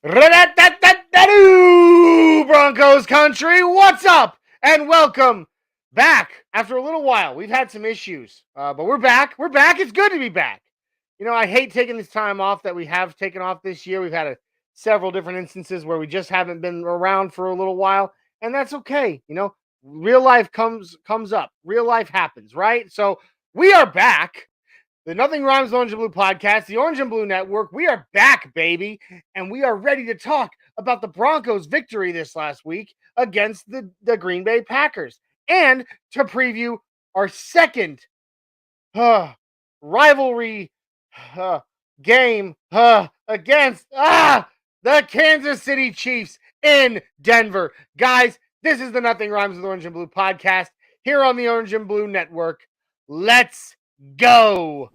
Ra-da-da-da-da-doo, Broncos Country, what's up? And welcome back. After a little while, we've had some issues, but we're back. We're back. It's good to be back. You know, I hate taking this time off that we have taken off this year. We've had several different instances where we just haven't been around for a little while, and that's okay. You know, real life comes up. Real life happens, right? So we are back. The Nothing Rhymes with Orange and Blue podcast, the Orange and Blue Network. We are back, baby, and we are ready to talk about the Broncos' victory this last week against the Green Bay Packers, and to preview our second rivalry game against the Kansas City Chiefs in Denver. Guys, this is the Nothing Rhymes with Orange and Blue podcast here on the Orange and Blue Network. Let's go.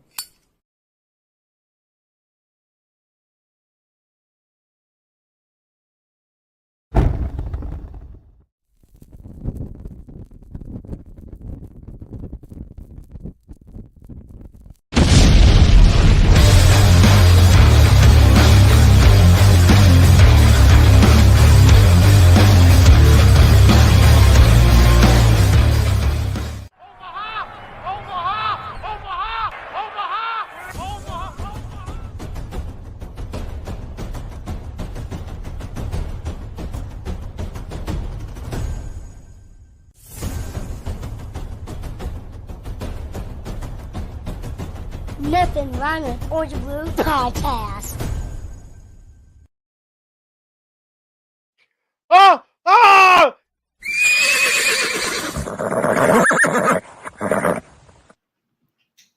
Nothing Rhymes with Orange and Blue podcast.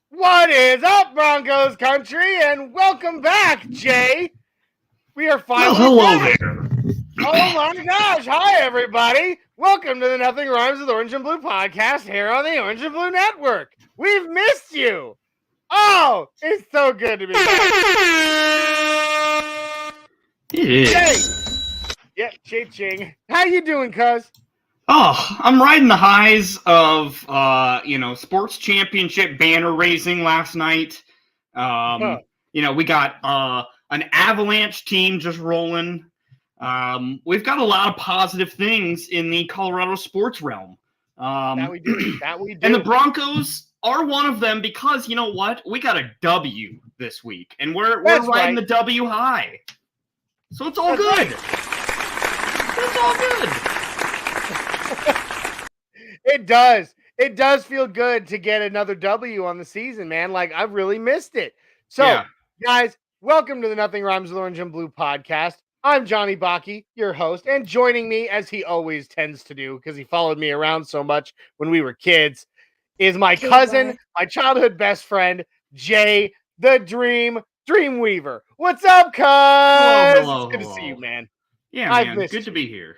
What is up, Broncos Country, and welcome back, Jay. We are finally hello back. there. Oh my gosh. Hi, everybody. Welcome to the Nothing Rhymes with Orange and Blue podcast here on the Orange and Blue Network. We've missed you. Oh, it's so good to be back. It is. Jay. Yeah, ching. How you doing, cuz? Oh, I'm riding the highs of sports championship banner raising last night. We got an Avalanche team just rolling. We've got a lot of positive things in the Colorado sports realm. That we do. And the Broncos are one of them because, you know what? We got a W this week, and we're riding the W high. So it's all good. It's all good. It does. It does feel good to get another W on the season, man. Like, I've really missed it. So, Guys, welcome to the Nothing Rhymes with Orange and Blue podcast. I'm Johnny Baki, your host, and joining me, as he always tends to do, because he followed me around so much when we were kids, is my cousin, my childhood best friend, Jay, the Dreamweaver. What's up, cuz? Hello, it's good to see you, man. Yeah, man. Good to be here.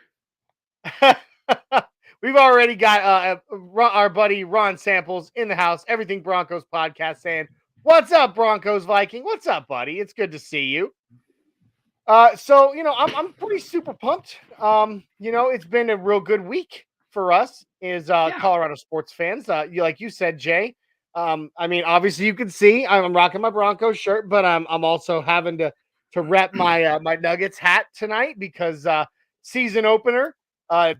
We've already got our buddy Ron Samples in the house, Everything Broncos podcast, saying, what's up, Broncos Viking? What's up, buddy? It's good to see you. So, I'm pretty super pumped. It's been a real good week for us as Colorado sports fans. Like you said, Jay, obviously you can see I'm rocking my Broncos shirt, but I'm also having to rep my my Nuggets hat tonight because season opener,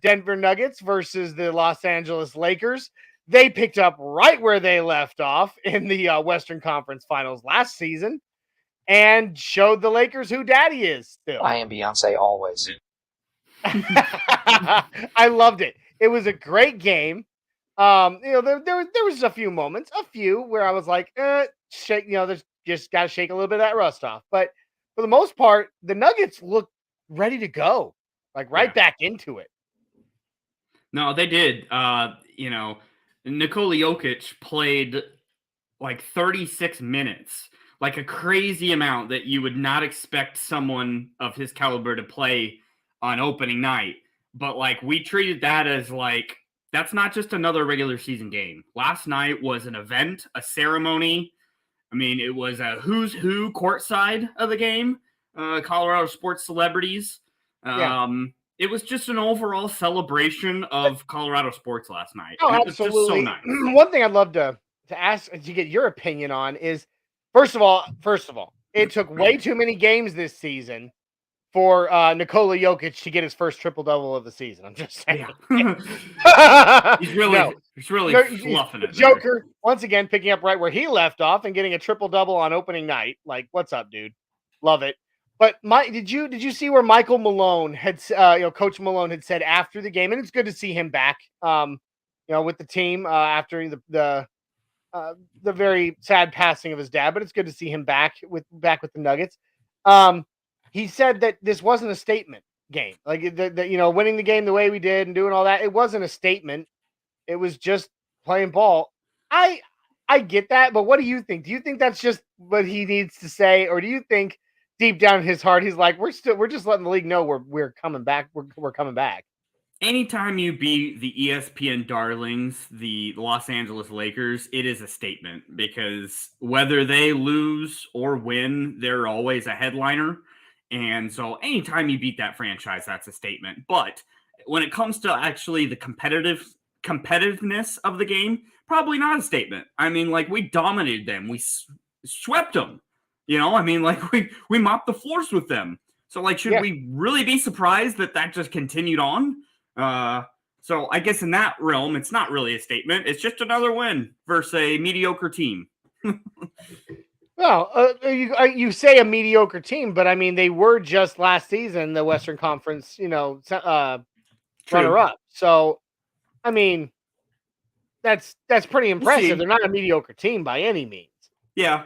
Denver Nuggets versus the Los Angeles Lakers. They picked up right where they left off in the Western Conference Finals last season and showed the Lakers who daddy is still. I am Beyonce always. I loved it. It was a great game. There was a few moments, where I was like, shake, there's just got to shake a little bit of that rust off. But for the most part, the Nuggets looked ready to go, back into it. No, they did. Nikola Jokic played like 36 minutes, like a crazy amount that you would not expect someone of his caliber to play on opening night. But we treated that as that's not just another regular season game. Last night was an event, a ceremony. It was a who's who courtside of the game, Colorado sports celebrities. It was just an overall celebration of Colorado sports last night. Oh, it absolutely. was just so nice. One thing I'd love to ask to get your opinion on is, first of all, it took way too many games this season for Nikola Jokic to get his first triple-double of the season. I'm just saying. Yeah. he's really fluffing it. Joker, once again, picking up right where he left off and getting a triple-double on opening night. Like, what's up, dude? Love it. But did you see where Michael Malone had, Coach Malone had said after the game, and it's good to see him back, with the team after the very sad passing of his dad, but it's good to see him back with the Nuggets. He said that this wasn't a statement game, like winning the game the way we did and doing all that. It wasn't a statement. It was just playing ball. I get that, but what do you think? Do you think that's just what he needs to say, or do you think deep down in his heart he's like, we're just letting the league know we're coming back. We're coming back. Anytime you beat the ESPN darlings, the Los Angeles Lakers, it is a statement, because whether they lose or win, they're always a headliner. And so anytime you beat that franchise, that's a statement. But when it comes to actually the competitiveness of the game, probably not a statement. I mean, like, we dominated them. We swept them. I mean, like, we mopped the floors with them. So, like, should we really be surprised that just continued on? So I guess in that realm, it's not really a statement. It's just another win versus a mediocre team. Well, you say a mediocre team, but I mean, they were just last season the Western Conference, runner-up. So, I mean, that's pretty impressive. They're not a mediocre team by any means. Yeah.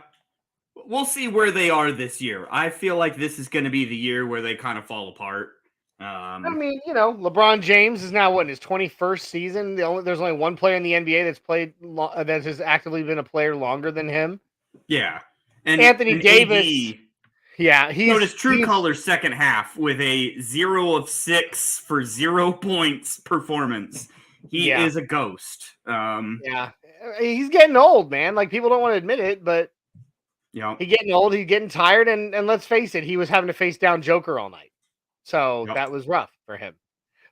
We'll see where they are this year. I feel like this is going to be the year where they kind of fall apart. I mean, LeBron James is now in his 21st season. There's only one player in the NBA that's played that has actively been a player longer than him. Yeah, and Anthony Davis. AD, he showed his true colors second half with a 0 of 6 for 0 points performance. He is a ghost. He's getting old, man. Like, people don't want to admit it, but he's getting old. He's getting tired, and let's face it, he was having to face down Joker all night. So that was rough for him.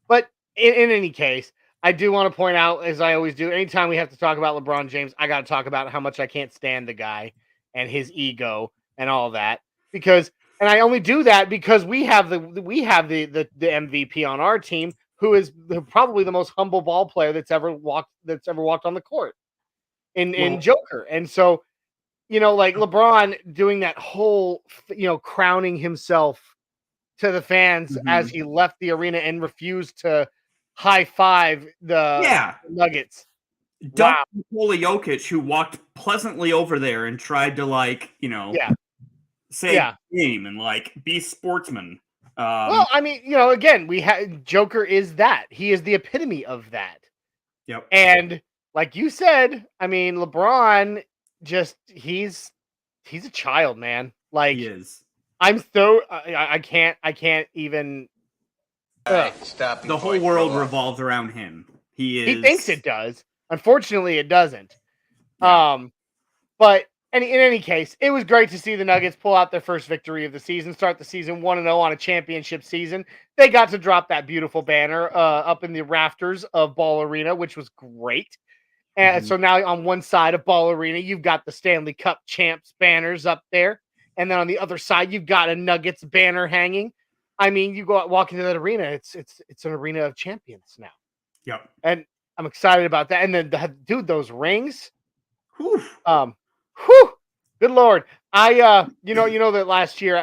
But in any case, I do want to point out, as I always do, anytime we have to talk about LeBron James, I got to talk about how much I can't stand the guy and his ego and all that. And I only do that because we have the MVP on our team, who is probably the most humble ball player that's ever walked on the court in Joker. And so, like LeBron doing that whole, crowning himself to the fans as he left the arena and refused to high five the Nuggets. Wow. Nikola Jokic, who walked pleasantly over there and tried to say game and be sportsman. Well, I mean, again, Joker is that. He is the epitome of that. Yep. And like you said, I mean, LeBron he's a child, man. Like, he is. I'm so I can't even. Stop. The whole world revolves around him. He thinks it does. Unfortunately, it doesn't. Yeah. But in any case, it was great to see the Nuggets pull out their first victory of the season, start the season 1-0 on a championship season. They got to drop that beautiful banner up in the rafters of Ball Arena, which was great. And so now on one side of Ball Arena, you've got the Stanley Cup champs banners up there. And then on the other side, you've got a Nuggets banner hanging. I mean, you go out, walk into that arena, it's an arena of champions now. Yep. And I'm excited about that. And then, dude, those rings. Whew. Good Lord. I that last year,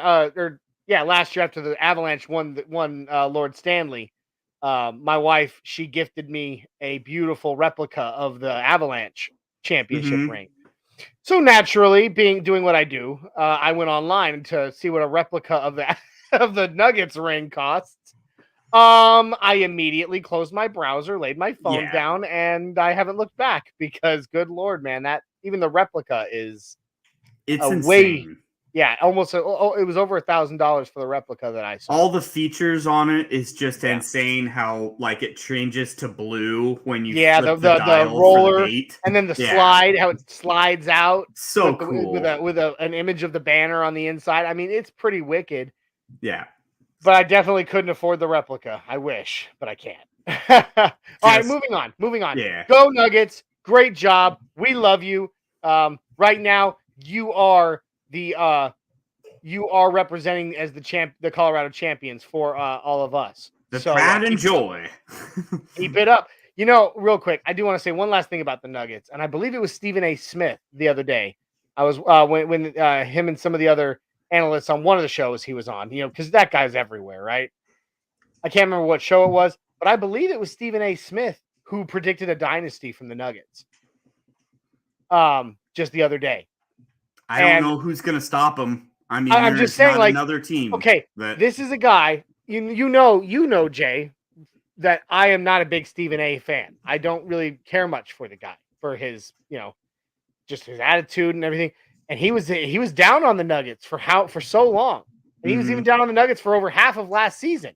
last year after the Avalanche won Lord Stanley, my wife, she gifted me a beautiful replica of the Avalanche championship ring. So naturally, doing what I do, I went online to see what a replica of the Nuggets ring costs. I immediately closed my browser, laid my phone down, and I haven't looked back because, good Lord, man, that even the replica is insane. Almost. It was over $1,000 for the replica that I saw. All the features on it is just insane. How it changes to blue when you flip the roller the and then the slide, how it slides out. So cool with an image of the banner on the inside. I mean, it's pretty wicked. Yeah, but I definitely couldn't afford the replica. I wish, but I can't. All right, moving on. Yeah, go Nuggets! Great job. We love you. Right now, you are the you are representing as the Colorado champions for all of us. The So, pride and joy. Keep it up. You know, real quick, I do want to say one last thing about the Nuggets, and I believe it was Stephen A. Smith the other day. I was when him and some of the other analysts on one of the shows he was on, because that guy's everywhere, right? I can't remember what show it was, but I believe it was Stephen A. Smith who predicted a dynasty from the Nuggets. Just the other day. I don't know who's going to stop him. I mean, I'm just saying, like, another team. Okay, this is a guy, you know, Jay, that I am not a big Stephen A. fan. I don't really care much for the guy, for his, just his attitude and everything. And he was down on the Nuggets for so long. And he was even down on the Nuggets for over half of last season.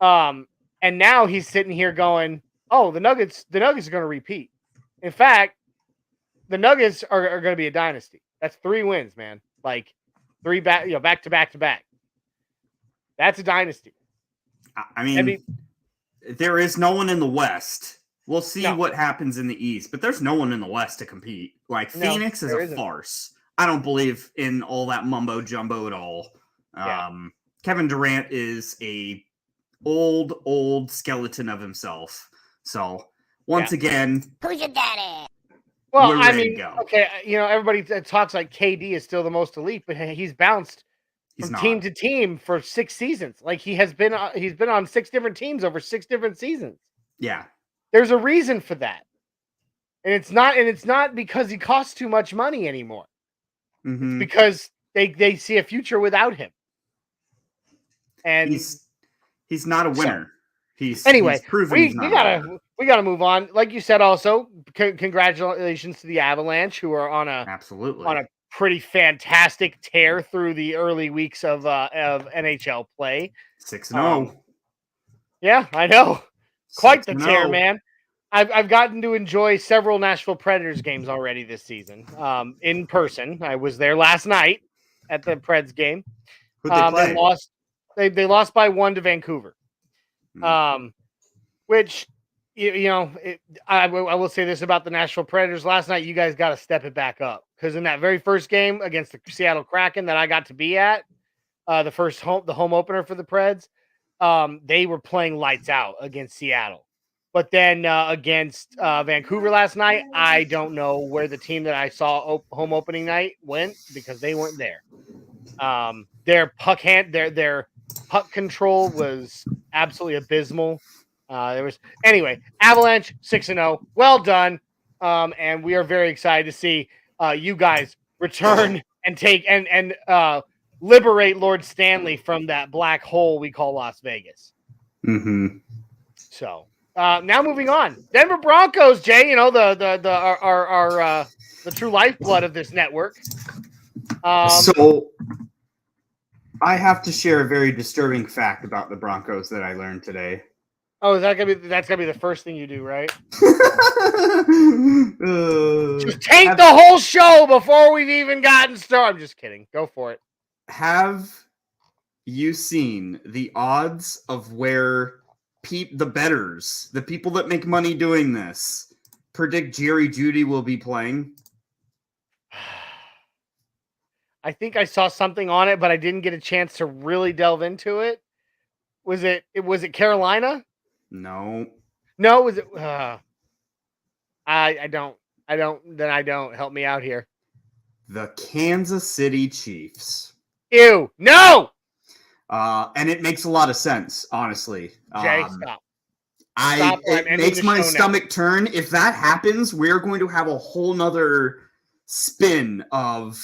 And now he's sitting here going, "Oh, the Nuggets are going to repeat." In fact, the Nuggets are going to be a dynasty. That's 3 wins, man. Like 3 back to back to back. That's a dynasty. I mean, there is no one in the West. We'll see what happens in the East, but there's no one in the West to compete. Like, Phoenix is a farce. I don't believe in all that mumbo jumbo at all. Kevin Durant is a old skeleton of himself. So once again, who's your daddy? Well, I mean, okay, everybody talks like KD is still the most elite, but he's bounced from team to team for 6 seasons. Like, he's been on 6 different teams over 6 different seasons. Yeah. There's a reason for that. And it's not because he costs too much money anymore. It's because they see a future without him. And he's not a winner. He's proven we gotta move on. Like you said, also congratulations to the Avalanche, who are on a pretty fantastic tear through the early weeks of NHL play. 6-0. Yeah, I know. Quite the tear, man. I've gotten to enjoy several Nashville Predators games already this season. In person. I was there last night at the Preds game. Who'd they play? They lost by 1 to Vancouver. Which, I will say this about the Nashville Predators. Last night, you guys got to step it back up, because in that very first game against the Seattle Kraken that I got to be at, the home opener for the Preds, they were playing lights out against Seattle. But then against Vancouver last night, I don't know where the team that I saw home opening night went, because they weren't there. Their puck control was absolutely abysmal. Avalanche 6-0. Well done. And we are very excited to see you guys return and take and liberate Lord Stanley from that black hole we call Las Vegas. So now moving on, Denver Broncos, Jay. The true lifeblood of this network. So I have to share a very disturbing fact about the Broncos that I learned today. Oh, that's gonna be the first thing you do, right? Just take the whole show before we've even gotten started. I'm just kidding. Go for it. Have you seen the odds of where the bettors, the people that make money doing this, predict Jerry Jeudy will be playing? I think I saw something on it, but I didn't get a chance to really delve into it. Was it Carolina? No. Was it? I don't. Then I don't. Help me out here. The Kansas City Chiefs. Ew! No. And it makes a lot of sense, honestly. Jay, stop. It makes my stomach turn. If that happens, we're going to have a whole nother spin of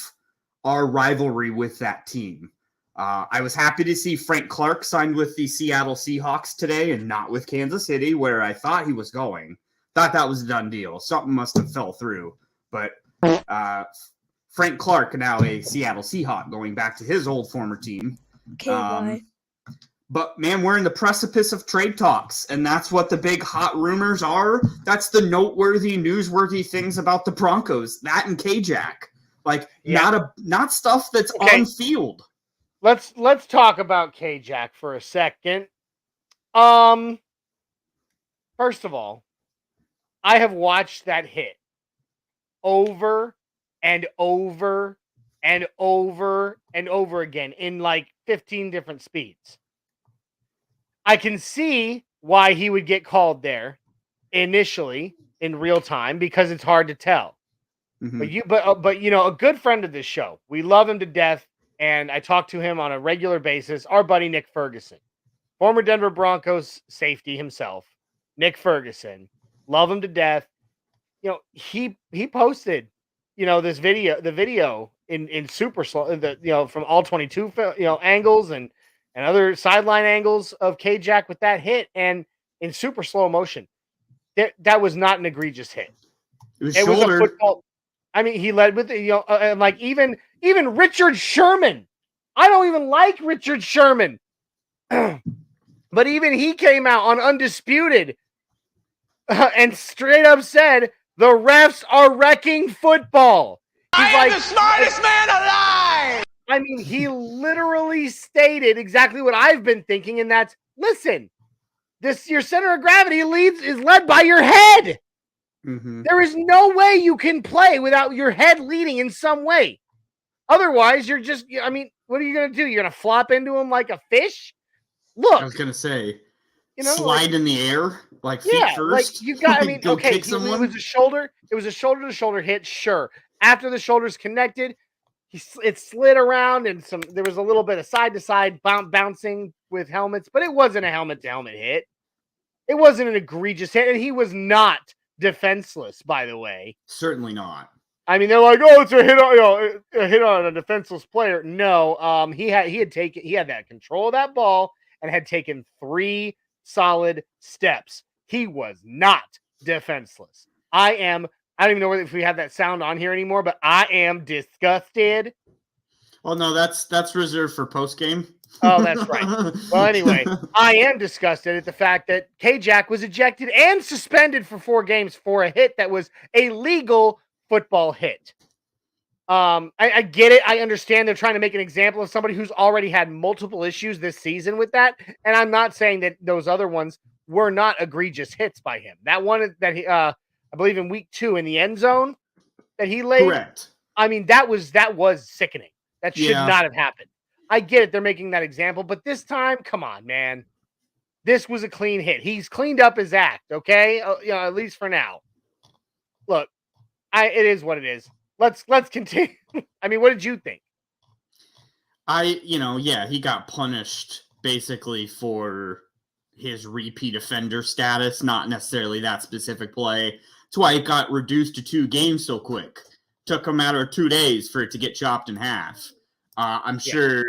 our rivalry with that team. I was happy to see Frank Clark signed with the Seattle Seahawks today and not with Kansas City, where I thought he was going. Thought that was a done deal. Something must have fell through. But Frank Clark, now a Seattle Seahawk, going back to his old former team. But, man, we're in the precipice of trade talks, and that's what the big hot rumors are. That's the noteworthy, newsworthy things about the Broncos. That and K-Jack. Like, not stuff that's on field. Let's talk about K-Jack for a second. First of all, I have watched that hit over and over and over again in like 15 different speeds. I can see why he would get called there initially in real time because it's hard to tell. But you know, a good friend of this show, we love him to death, and I talk to him on a regular basis. Our buddy Nick Ferguson, former Denver Broncos safety himself, Nick Ferguson, love him to death. You know, he posted, you know, the video in super slow, from all 22 angles and other sideline angles of K-Jack with that hit, and in super slow motion. That was not an egregious hit. It was a football. I mean, he led with and like even Richard Sherman. I don't even like Richard Sherman, but even he came out on Undisputed and straight up said the refs are wrecking football. I am the smartest man alive. I mean, he literally stated exactly what I've been thinking, and that's, listen, your center of gravity is led by your head. There is no way you can play without your head leading in some way. Otherwise, you're just, I mean, what are you going to do? You're going to flop into him like a fish? Look. I was going to say, you know, slide in the air, like feet first. Like you got, I mean, go okay, kick someone. It was a shoulder-to-shoulder hit, sure. After the shoulders connected, it slid around, and there was a little bit of side-to-side bouncing with helmets, but it wasn't a helmet-to-helmet hit. It wasn't an egregious hit, and he was not defenseless, by the way. Certainly not. I mean, they're like, oh, it's a hit on a defenseless player. No, he had that control of that ball and had taken 3 solid steps. He was not defenseless. I don't even know if we have that sound on here anymore, but I am disgusted. Well, no, that's reserved for post game. Oh, that's right. Well, anyway, I am disgusted at the fact that K-Jack was ejected and suspended for 4 games for a hit that was a legal football hit. I get it. I understand they're trying to make an example of somebody who's already had multiple issues this season with that. And I'm not saying that those other ones were not egregious hits by him. That one that he, I believe in week 2 in the end zone that he laid. Correct. I mean, that was sickening. That should not have happened. I get it. They're making that example, but this time, come on, man. This was a clean hit. He's cleaned up his act. Okay. At least for now. Look, it is what it is. Let's continue. I mean, what did you think? He got punished basically for his repeat offender status, not necessarily that specific play. That's why it got reduced to 2 games so quick. Took a matter of 2 days for it to get chopped in half. I'm sure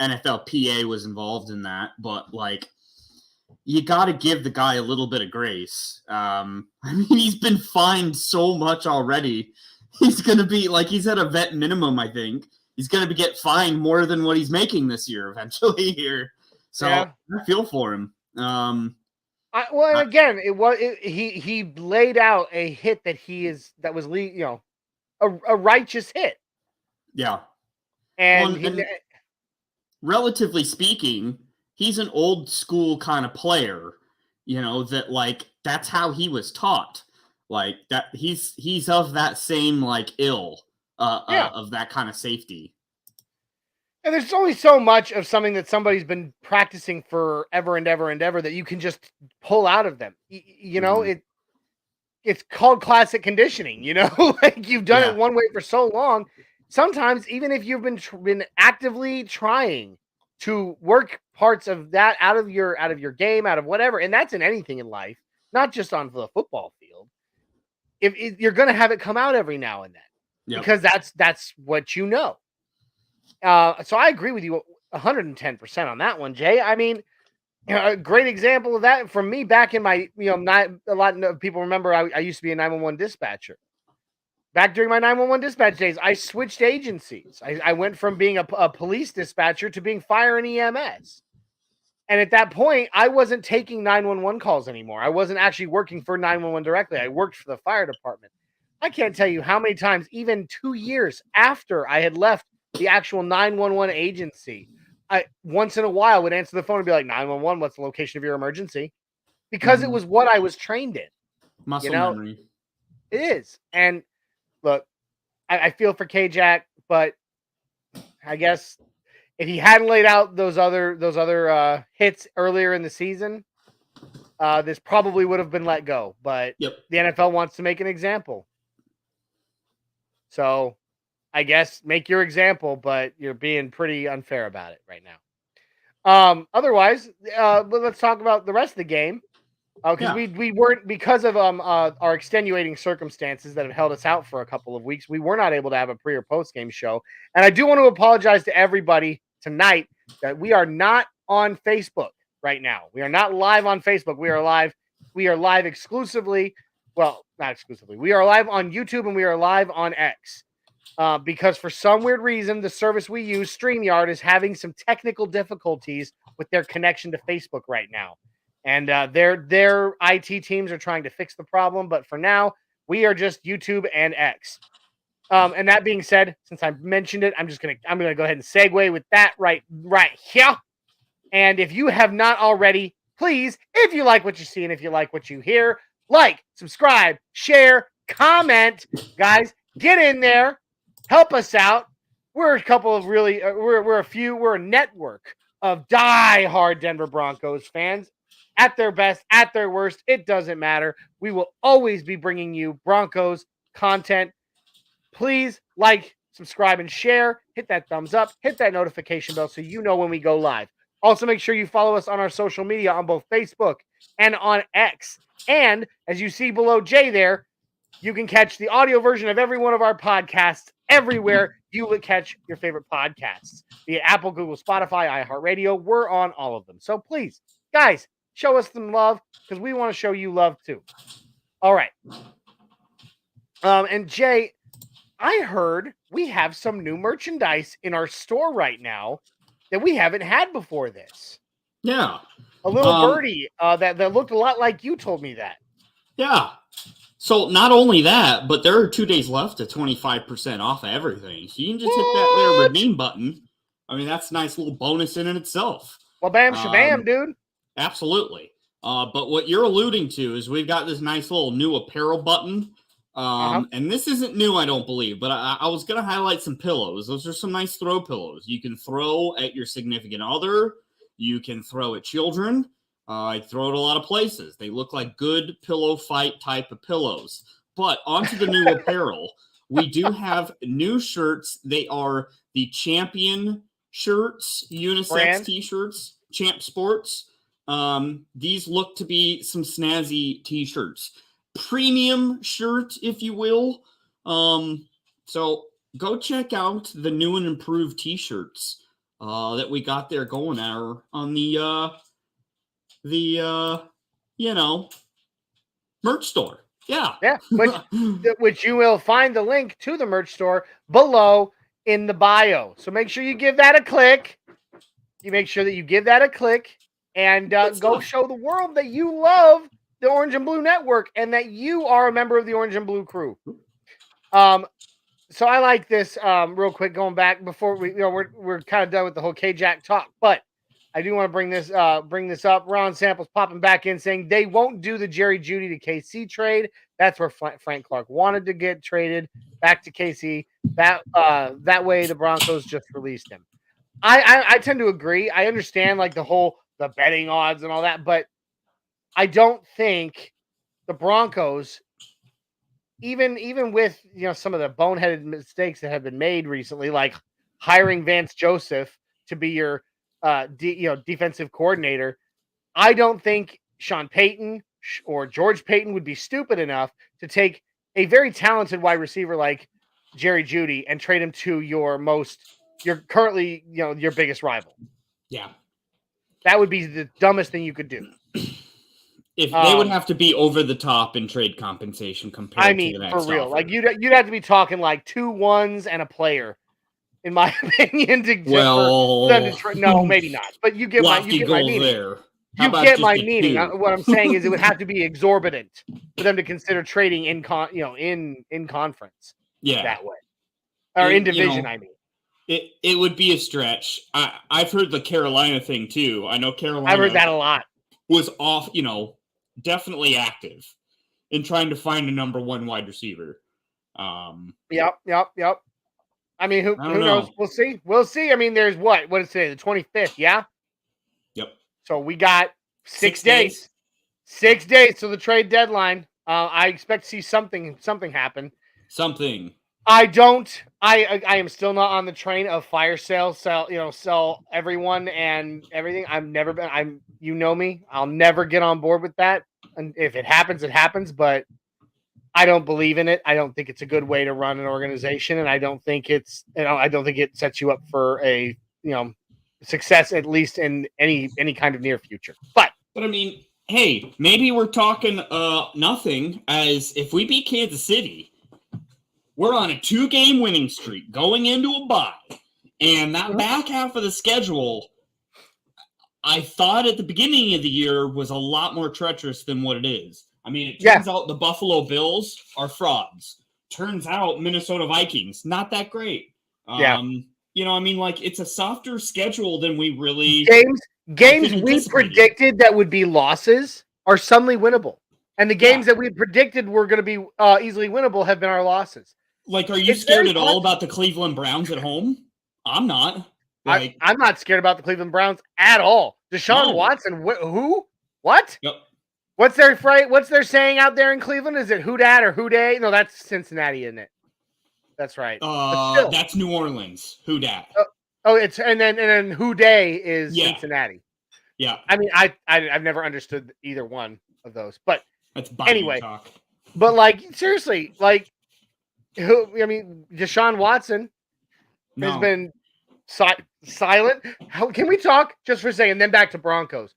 NFLPA was involved in that, but like, you got to give the guy a little bit of grace. I mean, he's been fined so much already. He's going to be like, he's at a vet minimum, I think. He's going to get fined more than what he's making this year eventually here. So I feel for him. Again, he laid out a hit that was a righteous hit. Yeah. And relatively speaking, he's an old school kind of player, that like, that's how he was taught. Like that, he's of that same like of that kind of safety. And there's only so much of something that somebody's been practicing forever and ever and ever that you can just pull out of them. It's called classic conditioning. Like you've done it one way for so long. Sometimes even if you've been actively trying to work parts of that out of your game, out of whatever, and that's in anything in life, not just on the football field. If you're going to have it come out every now and then, because that's what you know. So I agree with you 110% on that one, Jay. I mean, a great example of that from me back in my, a lot of people remember I used to be a 911 dispatcher. Back during my 911 dispatch days, I switched agencies. I went from being a police dispatcher to being fire and EMS. And at that point, I wasn't taking 911 calls anymore. I wasn't actually working for 911 directly. I worked for the fire department. I can't tell you how many times, even 2 years after I had left the actual 911 agency, I once in a while would answer the phone and be like, 911, what's the location of your emergency? Because it was what I was trained in. Muscle memory. It is. And look, I feel for K-Jack, but I guess if he hadn't laid out those other hits earlier in the season, this probably would have been let go. But Yep. the NFL wants to make an example. So I guess make your example, but you're being pretty unfair about it right now. Otherwise, let's talk about the rest of the game. Because we weren't, because of our extenuating circumstances that have held us out for a couple of weeks, we were not able to have a pre or post game show. And I do want to apologize to everybody tonight that we are not on Facebook right now. We are not live on Facebook. We are live exclusively. Well, not exclusively. We are live on YouTube and we are live on X. Because for some weird reason, the service we use, StreamYard, is having some technical difficulties with their connection to Facebook right now. And their IT teams are trying to fix the problem. But for now, we are just YouTube and X. And that being said, since I mentioned it, I'm gonna go ahead and segue with that right here. And if you have not already, please, if you like what you see and if you like what you hear, like, subscribe, share, comment, guys, get in there, help us out. We're a couple of really, we're a network of die-hard Denver Broncos fans. At their best, at their worst, it doesn't matter. We will always be bringing you Broncos content. Please like, subscribe, and share. Hit that thumbs up. Hit that notification bell so you know when we go live. Also, make sure you follow us on our social media on both Facebook and on X. And as you see below Jay there, you can catch the audio version of every one of our podcasts everywhere you would catch your favorite podcasts. Via Apple, Google, Spotify, iHeartRadio. We're on all of them. So please, guys, show us some love because we want to show you love too. All right. And Jay, I heard we have some new merchandise in our store right now that we haven't had before this. Yeah. A little birdie that looked a lot like you told me that. Yeah. So not only that, but there are 2 days left at 25% off of everything. So you can just hit that little redeem button. I mean, that's a nice little bonus in itself. Well, bam, shabam, dude. Absolutely. But what you're alluding to is we've got this nice little new apparel button. And this isn't new, I don't believe, but I was going to highlight some pillows. Those are some nice throw pillows. You can throw at your significant other. You can throw at children. I throw it a lot of places. They look like good pillow fight type of pillows. But onto the new apparel. We do have new shirts. They are the Champion shirts, unisex t-shirts, Champ Sports. These look to be some snazzy t-shirts. Premium shirt, if you will. So go check out the new and improved t-shirts that we got there going on the merch store. Yeah. Which you will find the link to the merch store below in the bio. So make sure you give that a click. You make sure that you give that a click and go show the world that you love the Orange and Blue Network and that you are a member of the Orange and Blue crew. So I like this real quick going back before we're kind of done with the whole K-Jack talk, but I do want to bring this up. Ron Samples popping back in saying they won't do the Jerry Jeudy to KC trade. That's where Frank Clark wanted to get traded back to KC. That way the Broncos just released him. I tend to agree. I understand like the betting odds and all that, but I don't think the Broncos, even with some of the boneheaded mistakes that have been made recently, like hiring Vance Joseph to be your defensive coordinator, I don't think Sean Payton or George Payton would be stupid enough to take a very talented wide receiver like Jerry Jeudy and trade him to your currently your biggest rival. Yeah, that would be the dumbest thing you could do. If they would have to be over the top in trade compensation compared to the next for real, offer. like you'd have to be talking like 2 1s and a player, in my opinion. No, maybe not. But you get my meaning. There. You get my meaning. What I'm saying is, it would have to be exorbitant for them to consider trading in conference. Yeah, that way, or in division. I mean, it would be a stretch. I've heard the Carolina thing too. I know Carolina. I've heard that a lot. Was off, definitely active in trying to find a number 1 wide receiver. Yep. I mean, who don't knows? know. We'll see. We'll see. I mean, there's what is today? The 25th, yeah? Yep. So we got 6 days. days. 6 days to the trade deadline. I expect to see something happen. Something. I am still not on the train of fire sale, sell everyone and everything. You know me. I'll never get on board with that. And if it happens, it happens, but I don't believe in it. I don't think it's a good way to run an organization, and I don't think it sets you up for a, success, at least in any kind of near future. But I mean, hey, maybe we're talking nothing, as if we beat Kansas City, we're on a 2-game winning streak going into a bye. And that back half of the schedule, I thought at the beginning of the year was a lot more treacherous than what it is. I mean, it turns out the Buffalo Bills are frauds. Turns out Minnesota Vikings, not that great. It's a softer schedule than we really... Games we predicted that would be losses are suddenly winnable. And the games that we predicted were going to be easily winnable have been our losses. Like, are you scared at all about the Cleveland Browns at home? I'm not. I'm not scared about the Cleveland Browns at all. Deshaun Watson, who? What? Yep. What's their saying out there in Cleveland? Is it who dat or who day? No, that's Cincinnati, isn't it? That's right. That's New Orleans. Who dat? And then who day is Cincinnati. Yeah. I mean, I've never understood either one of those, but that's anyway. Talk. But seriously, Deshaun Watson has been silent. Can we talk just for a second? Then back to Broncos.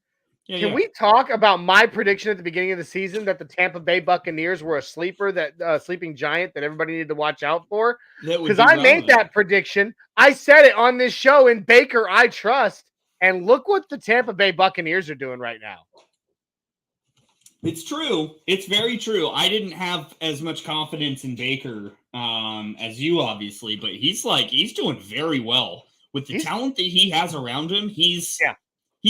Can we talk about my prediction at the beginning of the season that the Tampa Bay Buccaneers were a sleeping giant that everybody needed to watch out for? Because I made that prediction. I said it on this show, in Baker I trust. And look what the Tampa Bay Buccaneers are doing right now. It's true. It's very true. I didn't have as much confidence in Baker as you, obviously, but he's doing very well with the talent that he has around him. He's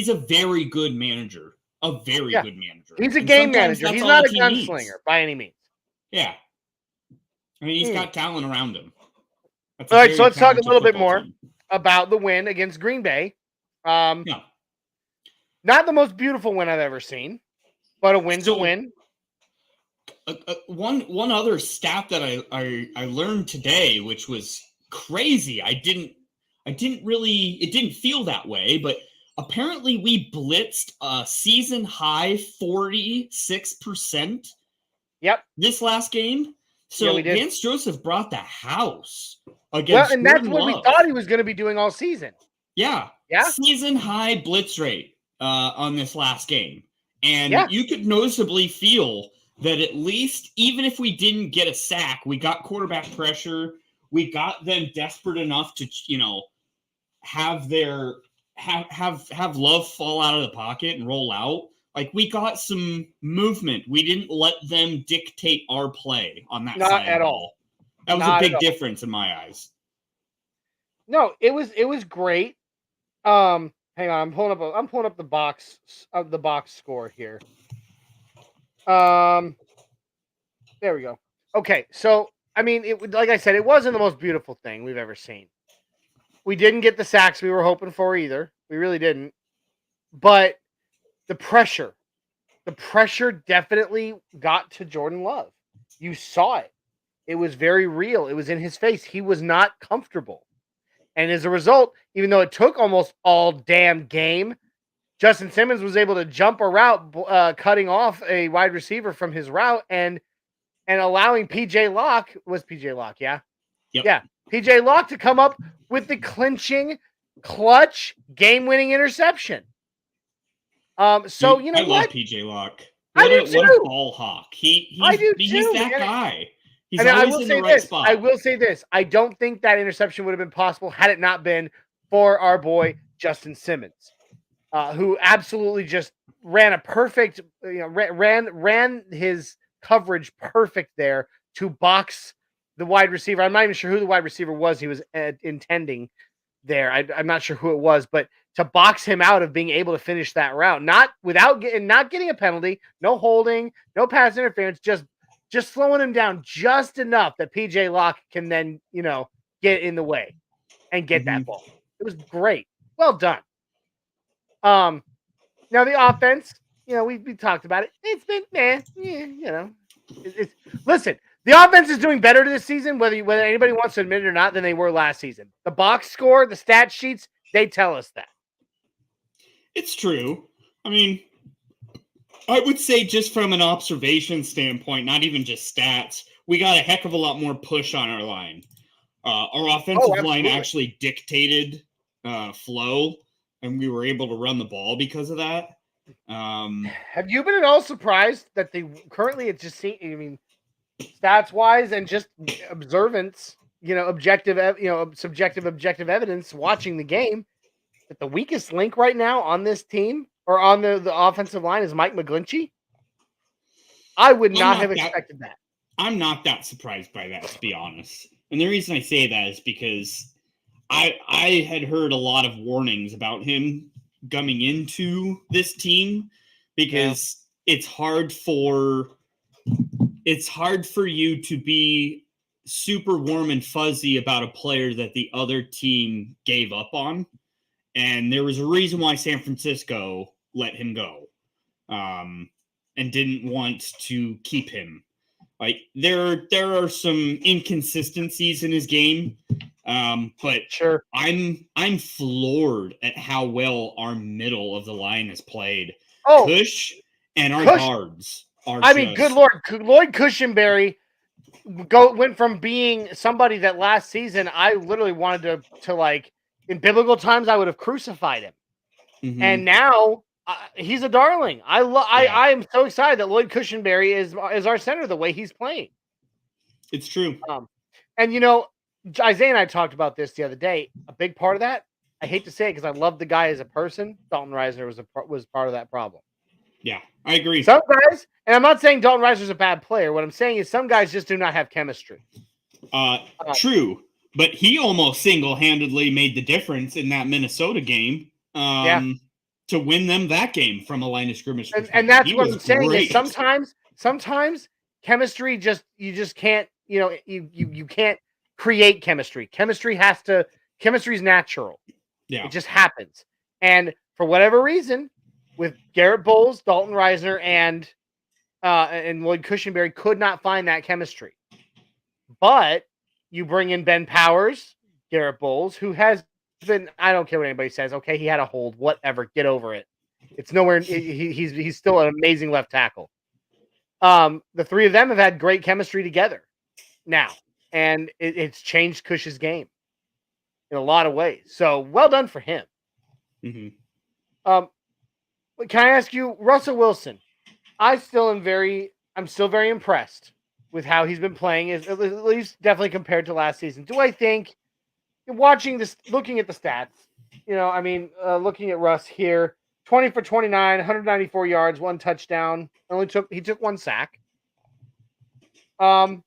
a very good manager. A very good manager. He's a game manager. He's not a gunslinger by any means. Yeah. I mean, he's got talent around him. All right, so let's talk a little bit more about the win against Green Bay. Not the most beautiful win I've ever seen, but a win's a win. One other stat that I learned today, which was crazy. It didn't feel that way, but apparently we blitzed a season high 46%. Yep. This last game. So we did. Vance Joseph brought the house against and that's what we thought he was going to be doing all season. Yeah. Yeah. Season high blitz rate on this last game. And you could noticeably feel that at least, even if we didn't get a sack, we got quarterback pressure. We got them desperate enough to, have Love fall out of the pocket and roll out. Like, we got some movement. We didn't let them dictate our play on that side. Not at all. That was a big difference in my eyes. No, it was great. Hang on, I'm pulling up the box score here. There we go. Okay, so I mean, like I said, it wasn't the most beautiful thing we've ever seen. We didn't get the sacks we were hoping for either. We really didn't. But the pressure definitely got to Jordan Love. You saw it. It was very real. It was in his face. He was not comfortable. And as a result, even though it took almost all damn game, Justin Simmons was able to jump a route, cutting off a wide receiver from his route and allowing PJ Locke, yeah? Yep. Yeah. PJ Locke to come up with the clinching, clutch, game-winning interception. I love PJ Locke. What a ball hawk. He's that guy. He's always in the right spot. I will say this. I don't think that interception would have been possible had it not been for our boy Justin Simmons, who absolutely just ran a perfect, ran his coverage perfect there to box the wide receiver. I'm not even sure who the wide receiver was he was intending there. I'm not sure who it was, but to box him out of being able to finish that route, not getting a penalty, no holding, no pass interference, just slowing him down just enough that PJ Locke can then, get in the way and get that ball. It was great. Well done. Now the offense, we talked about it. It's been, listen, the offense is doing better this season, whether anybody wants to admit it or not, than they were last season. The box score, the stat sheets, they tell us that. It's true. I mean, I would say just from an observation standpoint, not even just stats, we got a heck of a lot more push on our line. Our offensive line actually dictated flow, and we were able to run the ball because of that. Have you been at all surprised that currently it just seems, stats wise and just observance, subjective, objective evidence watching the game, that the weakest link right now on this team or on the offensive line is Mike McGlinchey? I would not have expected that. I'm not that surprised by that, to be honest. And the reason I say that is because I had heard a lot of warnings about him coming into this team because it's hard for you to be super warm and fuzzy about a player that the other team gave up on. And there was a reason why San Francisco let him go and didn't want to keep him. Like there are some inconsistencies in his game, but sure, I'm floored at how well our middle of the line has played. Cush and our guards are. Good Lord, Lloyd Cushenberry went from being somebody that last season I literally wanted to like in biblical times I would have crucified him, and now. He's a darling. I am so excited that Lloyd Cushenberry is our center the way he's playing. It's true. And Isaiah and I talked about this the other day. A big part of that, I hate to say it because I love the guy as a person. Dalton Reisner was part of that problem. Yeah, I agree. Some guys, and I'm not saying Dalton Reisner's a bad player. What I'm saying is some guys just do not have chemistry. True, but he almost single-handedly made the difference in that Minnesota game. To win them that game from a line of scrimmage. And that's what I'm saying is sometimes chemistry you just can't, you can't create chemistry. Chemistry's natural. Yeah. It just happens. And for whatever reason, with Garrett Bowles, Dalton Reisner, and Lloyd Cushenberry could not find that chemistry. But you bring in Ben Powers, Garrett Bowles, who has been, I don't care what anybody says. Okay, he had a hold. Whatever. Get over it. It's nowhere. He's still an amazing left tackle. The three of them have had great chemistry together now, and it's changed Cush's game in a lot of ways. So well done for him. Mm-hmm. Can I ask you, Russell Wilson? I'm still very impressed with how he's been playing. At least definitely compared to last season. Do I think? Watching this, looking at the stats, looking at Russ here, 20 for 29, 194 yards, 1 touchdown. He took 1 sack. Not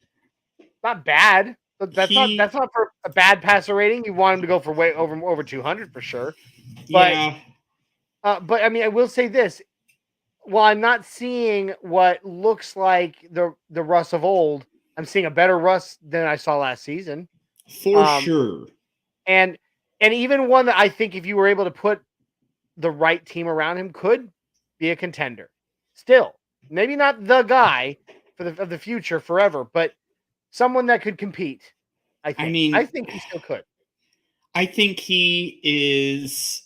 bad. That's not for a bad passer rating. You want him to go for way over 200 for sure. But, yeah. But I will say this: while I'm not seeing what looks like the Russ of old, I'm seeing a better Russ than I saw last season. For sure. And even one that I think if you were able to put the right team around him could be a contender. Still, maybe not the guy of the future forever, but someone that could compete. I think he still could. I think he is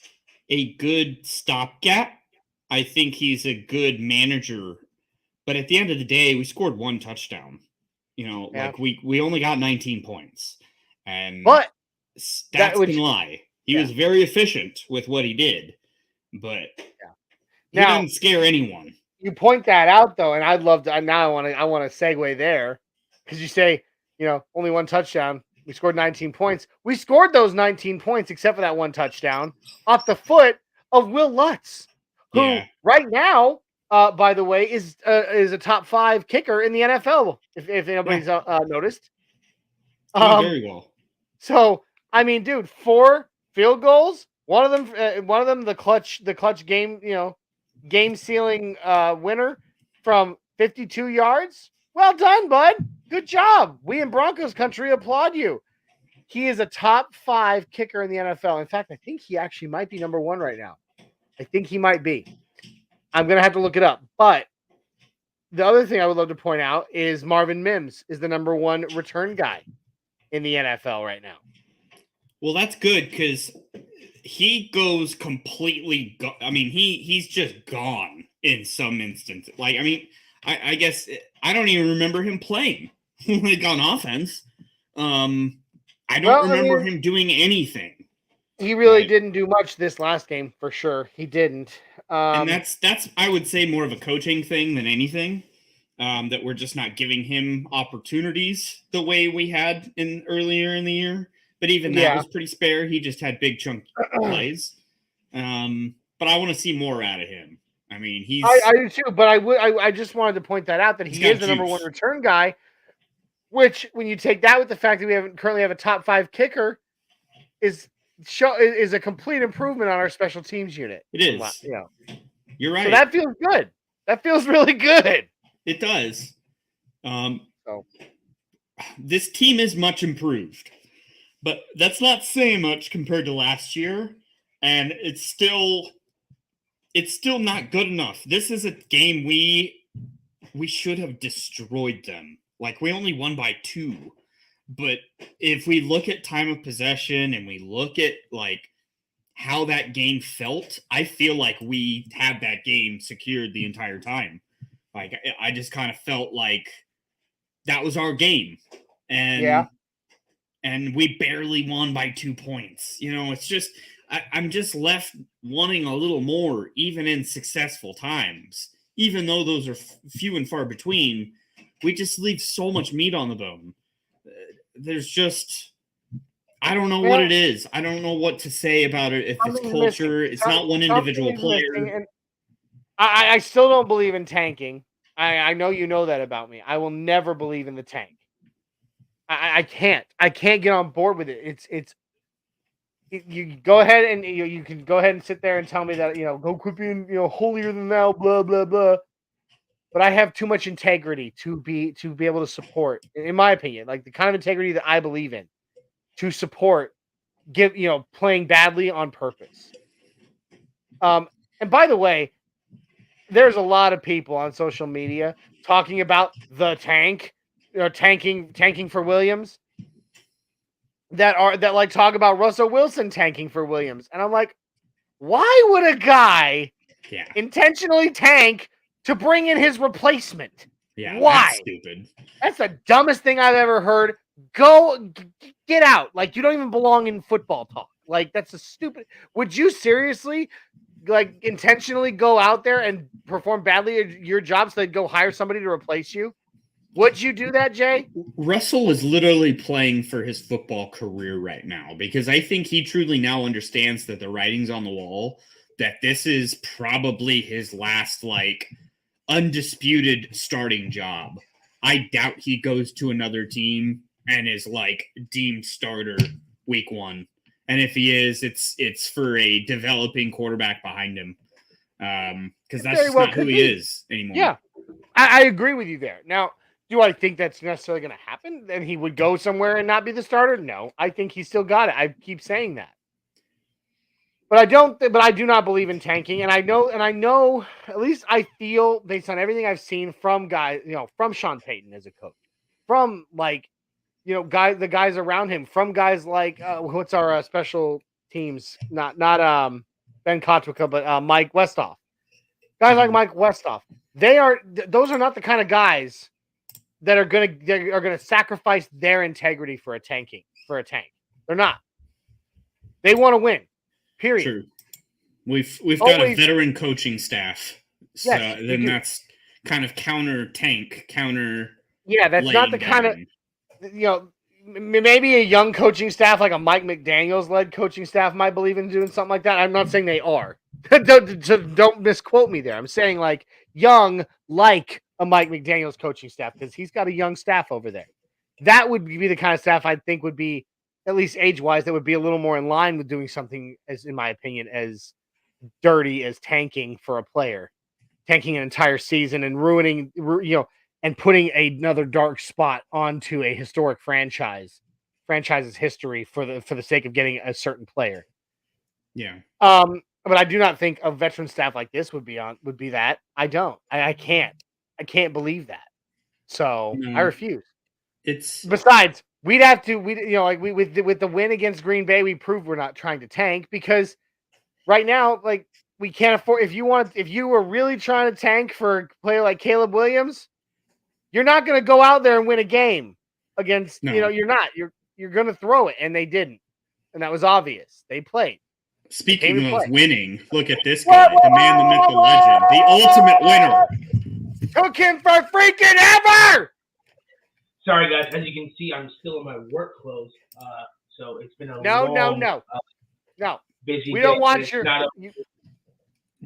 a good stopgap. I think he's a good manager. But at the end of the day, we scored 1 touchdown. Like we only got 19 points. But stats can lie. He was very efficient with what he did, but he didn't scare anyone. You point that out though, and I'd love to. Now I want to segue there because you say only 1 touchdown. We scored 19 points. We scored those 19 points except for that 1 touchdown off the foot of Will Lutz, who right now, by the way, is a top 5 kicker in the NFL. If anybody's noticed, very well. So. Dude, 4 field goals. One of them, the clutch game, game sealing winner from 52 yards. Well done, bud. Good job. We in Broncos Country applaud you. He is a top 5 kicker in the NFL. In fact, I think he actually might be number 1 right now. I think he might be. I'm going to have to look it up. But the other thing I would love to point out is Marvin Mims is the number 1 return guy in the NFL right now. Well, that's good because he goes completely. He's just gone in some instances. Like, I mean, I guess I don't even remember him playing like on offense. I don't remember him doing anything. He really didn't do much this last game for sure. He didn't. And that's I would say more of a coaching thing than anything. That we're just not giving him opportunities the way we had earlier in the year. But even that was pretty spare. He just had big chunk plays. But I want to see more out of him. I mean, I do too. But I just wanted to point that out that he is the number 1 return guy. Which, when you take that with the fact that we currently have a top 5 kicker, is a complete improvement on our special teams unit. It is. Yeah, you're right. So that feels good. That feels really good. It does. This team is much improved, but that's not saying much compared to last year, and it's still not good enough. This is a game we should have destroyed them. Like, we only won by 2, but if we look at time of possession and we look at like how that game felt, I feel like we had that game secured the entire time. Like, I just kind of felt like that was our game. And we barely won by 2 points. You know, it's just, I'm just left wanting a little more, even in successful times. Even though those are few and far between, we just leave so much meat on the bone. There's just, I don't know what it is. I don't know what to say about it. If it's culture, it's not one individual player. I still don't believe in tanking. I know you know that about me. I will never believe in the tank. I can't. I can't get on board with it. You go ahead and you can go ahead and sit there and tell me that, go quit being, holier than thou, blah blah blah. But I have too much integrity to be able to support, in my opinion, like the kind of integrity that I believe in, to support playing badly on purpose. And by the way, there's a lot of people on social media talking about the tank, tanking for Williams, that talk about Russell Wilson tanking for Williams. And I'm like, why would a guy intentionally tank to bring in his replacement? Yeah, why? That's stupid. That's the dumbest thing I've ever heard. Go get out. Like, you don't even belong in football talk. Like, that's a stupid. Would you seriously intentionally go out there and perform badly at your job so they'd go hire somebody to replace you? Would you do that, Jay? Russell is literally playing for his football career right now, because I think he truly now understands that the writing's on the wall, that this is probably his last, undisputed starting job. I doubt he goes to another team and is, deemed starter week 1. And if he is, it's for a developing quarterback behind him. Because that's just not who he is anymore. Yeah, I agree with you there. Now, do I think that's necessarily going to happen? Then he would go somewhere and not be the starter? No, I think he still got it. I keep saying that. But I do not believe in tanking. And I know, at least I feel, based on everything I've seen from guys, from Sean Payton as a coach, from the guys around him, from guys like what's our special teams? Not Ben Kotwicka, but Mike Westhoff. Guys like Mike Westhoff. Those are not the kind of guys that are gonna sacrifice their integrity for a tank. They're not. They want to win. Period. True. We've got a veteran coaching staff. So then that's kind of counter. Yeah, that's not the kind of maybe a young coaching staff like a Mike McDaniels led coaching staff might believe in doing something like that. I'm not saying they are. don't misquote me there. I'm saying young, like a Mike McDaniels coaching staff, because he's got a young staff over there. That would be the kind of staff I think would be, at least age-wise, that would be a little more in line with doing something, as in my opinion, as dirty as tanking for a player, tanking an entire season and ruining, and putting another dark spot onto a historic franchise franchise's history for the sake of getting a certain player. Yeah. But I do not think a veteran staff like this would be that. I don't. I can't believe that. So I refuse. Besides, we'd have to with the win against Green Bay, we proved we're not trying to tank, because right now, like, we can't afford. If you were really trying to tank for a player like Caleb Williams, you're not going to go out there and win a game against. No. You're not. You're going to throw it, and they didn't, and that was obvious. They played. Speaking of winning, look at this guy, the man, the myth, the legend, the ultimate winner. Took him for freaking ever. Sorry, guys. As you can see, I'm still in my work clothes. So it's been a no. Busy We day. don't want your.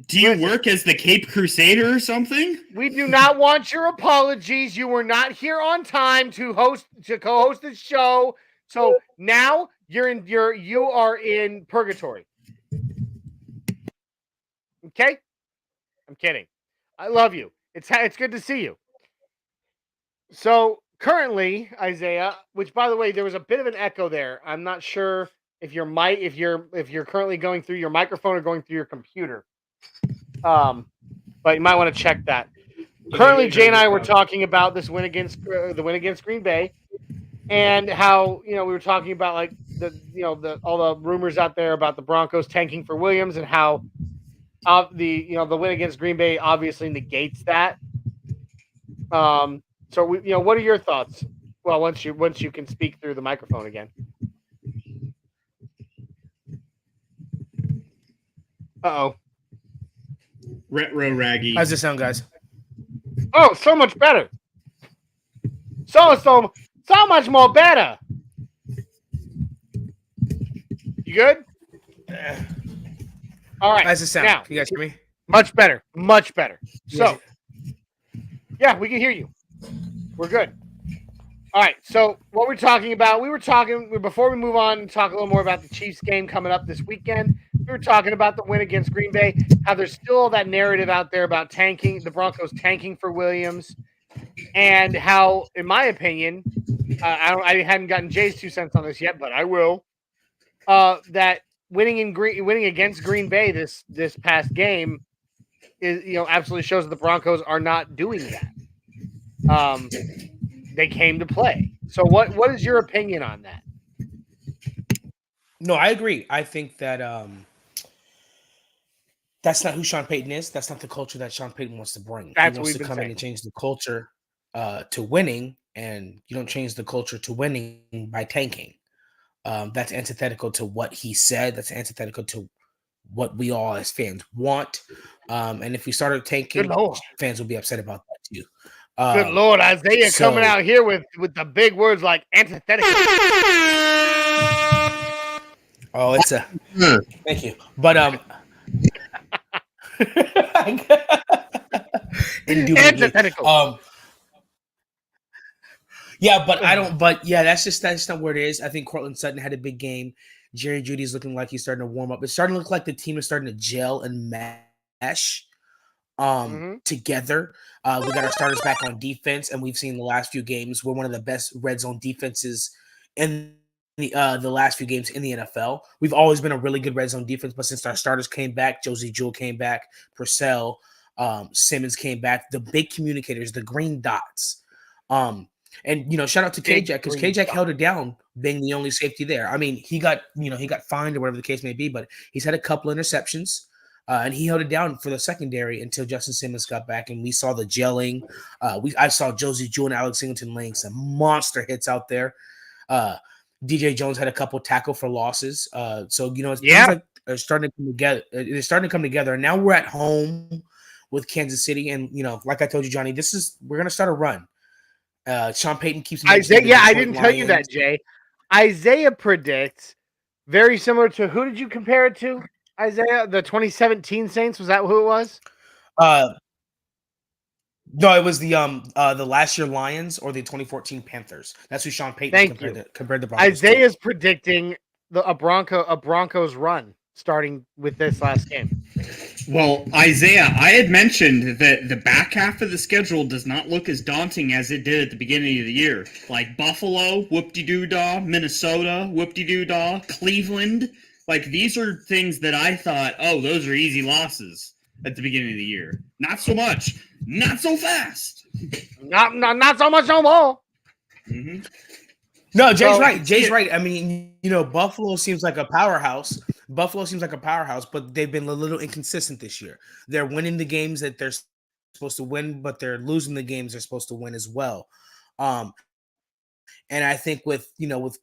Do you work as the Cape Crusader or something? We do not want your apologies. You were not here on time to co-host the show. So now you are in purgatory. Okay? I'm kidding. I love you. It's good to see you. So currently, Isaiah, which by the way, there was a bit of an echo there. I'm not sure if you're currently going through your microphone or going through your computer. But you might want to check that. Currently, Jay and I were talking about this win against Green Bay, and how we were talking about like all the rumors out there about the Broncos tanking for Williams, and how the win against Green Bay obviously negates that. So what are your thoughts? Well, once you can speak through the microphone again. Uh-oh. Retro Raggy. How's this sound, guys? Oh, so much better. So much more better. You good? All right. How's this sound? Now, can you guys hear me? Much better. Much better. So, yeah, we can hear you. We're good. All right. So, what we're talking about, before we move on and talk a little more about the Chiefs game coming up this weekend, we were talking about the win against Green Bay, how there's still that narrative out there about the Broncos tanking for Williams, and how, in my opinion, I hadn't gotten Jay's 2 cents on this yet, but I will. That winning against Green Bay this past game is absolutely shows that the Broncos are not doing that. They came to play. So what is your opinion on that? No, I agree. I think that that's not who Sean Payton is. That's not the culture that Sean Payton wants to bring. That's he wants to come in and change the culture to winning, and you don't change the culture to winning by tanking. That's antithetical to what he said. That's antithetical to what we all as fans want. And if we started tanking, fans will be upset about that too. Good Lord, Isaiah coming out here with the big words like antithetical. Oh, it's a thank you. But antithetical. Yeah, but I don't. But yeah, that's not where it is. I think Cortland Sutton had a big game. Jerry Jeudy's looking like he's starting to warm up. It's starting to look like the team is starting to gel and mesh together. We got our starters back on defense, and we've seen the last few games. We're one of the best red zone defenses in the last few games in the NFL. We've always been a really good red zone defense, but since our starters came back, Josie Jewell came back, Purcell, Simmons came back, the big communicators, the green dots. And shout out to K-Jack, because K-Jack held it down, being the only safety there. I mean, he got fined or whatever the case may be, but he's had a couple interceptions, and he held it down for the secondary until Justin Simmons got back, and we saw the gelling. I saw Josie Jewell and Alex Singleton laying some monster hits out there. DJ Jones had a couple tackle for losses. So it's like they're starting to come together. They're starting to come together, and now we're at home with Kansas City, and like I told you, Johnny, we're gonna start a run. Sean Payton keeps Isaiah. Yeah, I didn't tell you that, Jay. Isaiah predicts very similar to, who did you compare it to? Isaiah, the 2017 Saints. Was that who it was? No, it was the last year Lions or the 2014 Panthers. That's who Sean Payton compared the Broncos. Isaiah's predicting a Broncos run. starting with this last game. Well, Isaiah, I had mentioned that the back half of the schedule does not look as daunting as it did at the beginning of the year. Like Buffalo, whoop-de-doo-dah, Minnesota, whoop-de-doo-dah, Cleveland. Like, these are things that I thought, oh, those are easy losses at the beginning of the year. Not so much. Not so fast. Not so much no more. Mm-hmm. No, Jay's right. Jay's right. I mean, Buffalo seems like a powerhouse. But they've been a little inconsistent this year. They're winning the games that they're supposed to win, but they're losing the games they're supposed to win as well. And I think with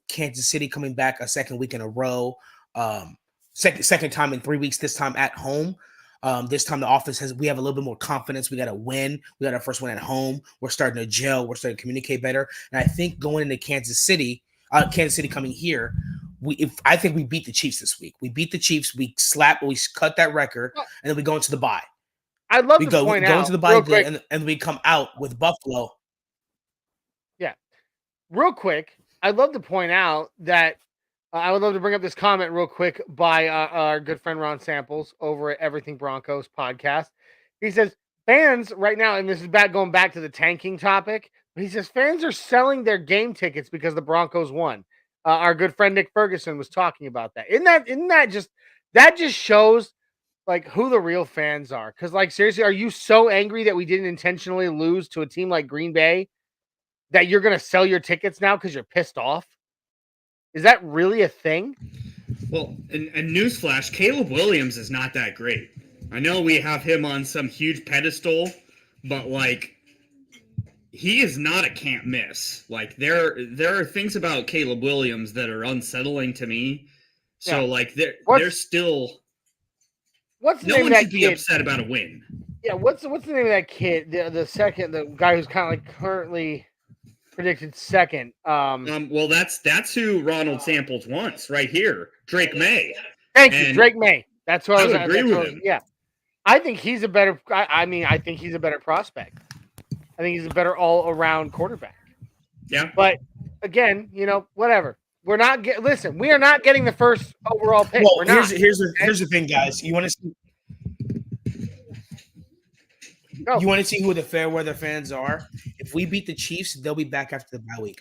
Kansas City coming back a second week in a row, second time in 3 weeks, this time at home. This time the offense we have a little bit more confidence. We got a win. We got our first win at home. We're starting to gel. We're starting to communicate better. And I think going into Kansas City coming here, I think we beat the Chiefs this week. We beat the Chiefs. We cut that record, and then we go into the bye. I'd love to point out, go into the bye good, and we come out with Buffalo. Yeah, real quick, I'd love to point out that I would love to bring up this comment real quick by our good friend Ron Samples over at Everything Broncos podcast. He says fans right now, and this is going back to the tanking topic, but he says fans are selling their game tickets because the Broncos won. Our good friend Nick Ferguson was talking about that. Isn't that just shows like who the real fans are? Because like seriously, are you so angry that we didn't intentionally lose to a team like Green Bay that you're going to sell your tickets now because you're pissed off? Is that really a thing? Well, and newsflash, Caleb Williams is not that great. I know we have him on some huge pedestal, but like he is not a can't miss. Like there are things about Caleb Williams that are unsettling to me. So like they're still. What's the no name one of that should be kid? upset about a win. Yeah, what's the name of that kid? The guy who's kind of like currently predicted second. Well, that's who Ronald Samples wants right here, Drake May. Thank you, Drake May. That's who I was. Agree with him. Yeah, I think he's a better. I think he's a better prospect. I think he's a better all-around quarterback. Yeah, but again, whatever. We're not listen. We are not getting the first overall pick. Well, We're not. Here's the thing, guys. You want to see. No. You want to see who the fair weather fans are? If we beat the Chiefs, they'll be back after the bye week.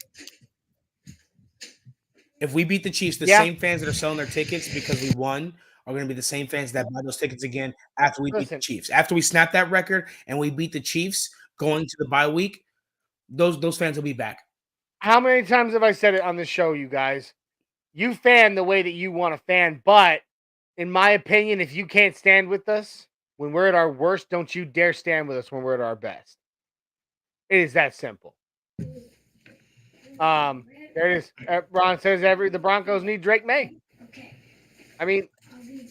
If we beat the Chiefs, the same fans that are selling their tickets because we won are going to be the same fans that buy those tickets again after we beat the Chiefs. After we snap that record and we beat the Chiefs going to the bye week, those fans will be back. How many times have I said it on the show, you guys? You fan the way that you want to fan, but in my opinion, if you can't stand with us when we're at our worst, don't you dare stand with us when we're at our best. It is that simple. There it is. Ron says the Broncos need Drake May. I mean,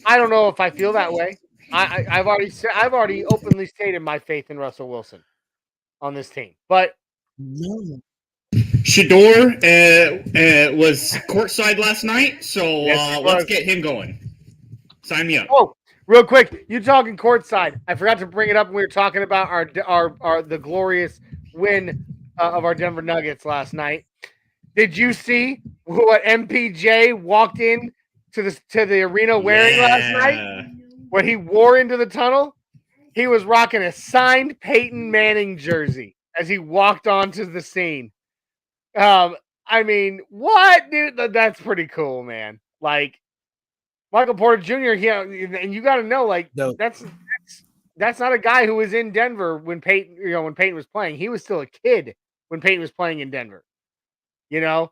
I don't know if I feel that way. I've already openly stated my faith in Russell Wilson on this team, but no. Shador was courtside last night, so let's get him going. Sign me up. Oh, real quick, you talking courtside? I forgot to bring it up when we were talking about the glorious win of our Denver Nuggets last night. Did you see what MPJ walked in to the arena wearing last night? What he wore into the tunnel? He was rocking a signed Peyton Manning jersey as he walked onto the scene. I mean, what, dude? That's pretty cool, man. Like Michael Porter Jr. And you got to know, like that's not a guy who was in Denver when Peyton was playing. He was still a kid when Peyton was playing in Denver. So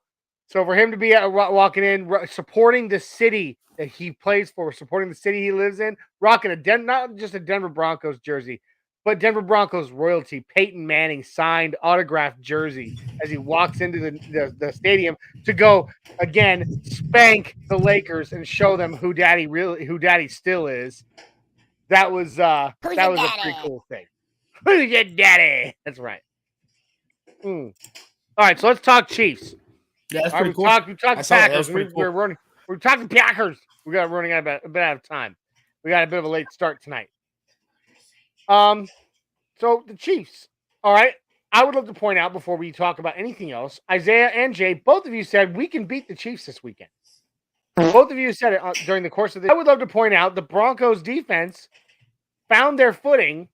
for him to be walking in, supporting the city that he plays for, supporting the city he lives in, rocking not just a Denver Broncos jersey, but Denver Broncos royalty, Peyton Manning signed autographed jersey as he walks into the stadium to go again spank the Lakers and show them who Daddy still is. That was a pretty cool thing. Who's your daddy? That's right. All right, so let's talk Chiefs. Yeah, that's pretty cool. We talked Packers. We're talking Packers. We got running out a bit out of time. We got a bit of a late start tonight. So the Chiefs. All right. I would love to point out before we talk about anything else, Isaiah and Jay, both of you said we can beat the Chiefs this weekend. both of you said it during the course of this. I would love to point out the Broncos defense found their footing,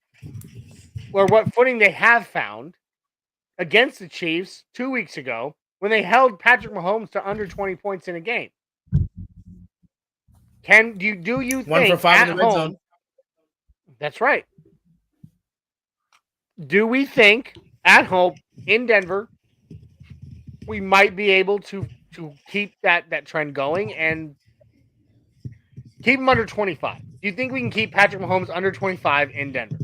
or what footing they have found, against the Chiefs 2 weeks ago when they held Patrick Mahomes to under 20 points in a game. Do you 1 think for 5 at in the red home, zone? That's right. Do we think at home in Denver we might be able to keep that trend going and keep him under 25? Do you think we can keep Patrick Mahomes under 25 in Denver?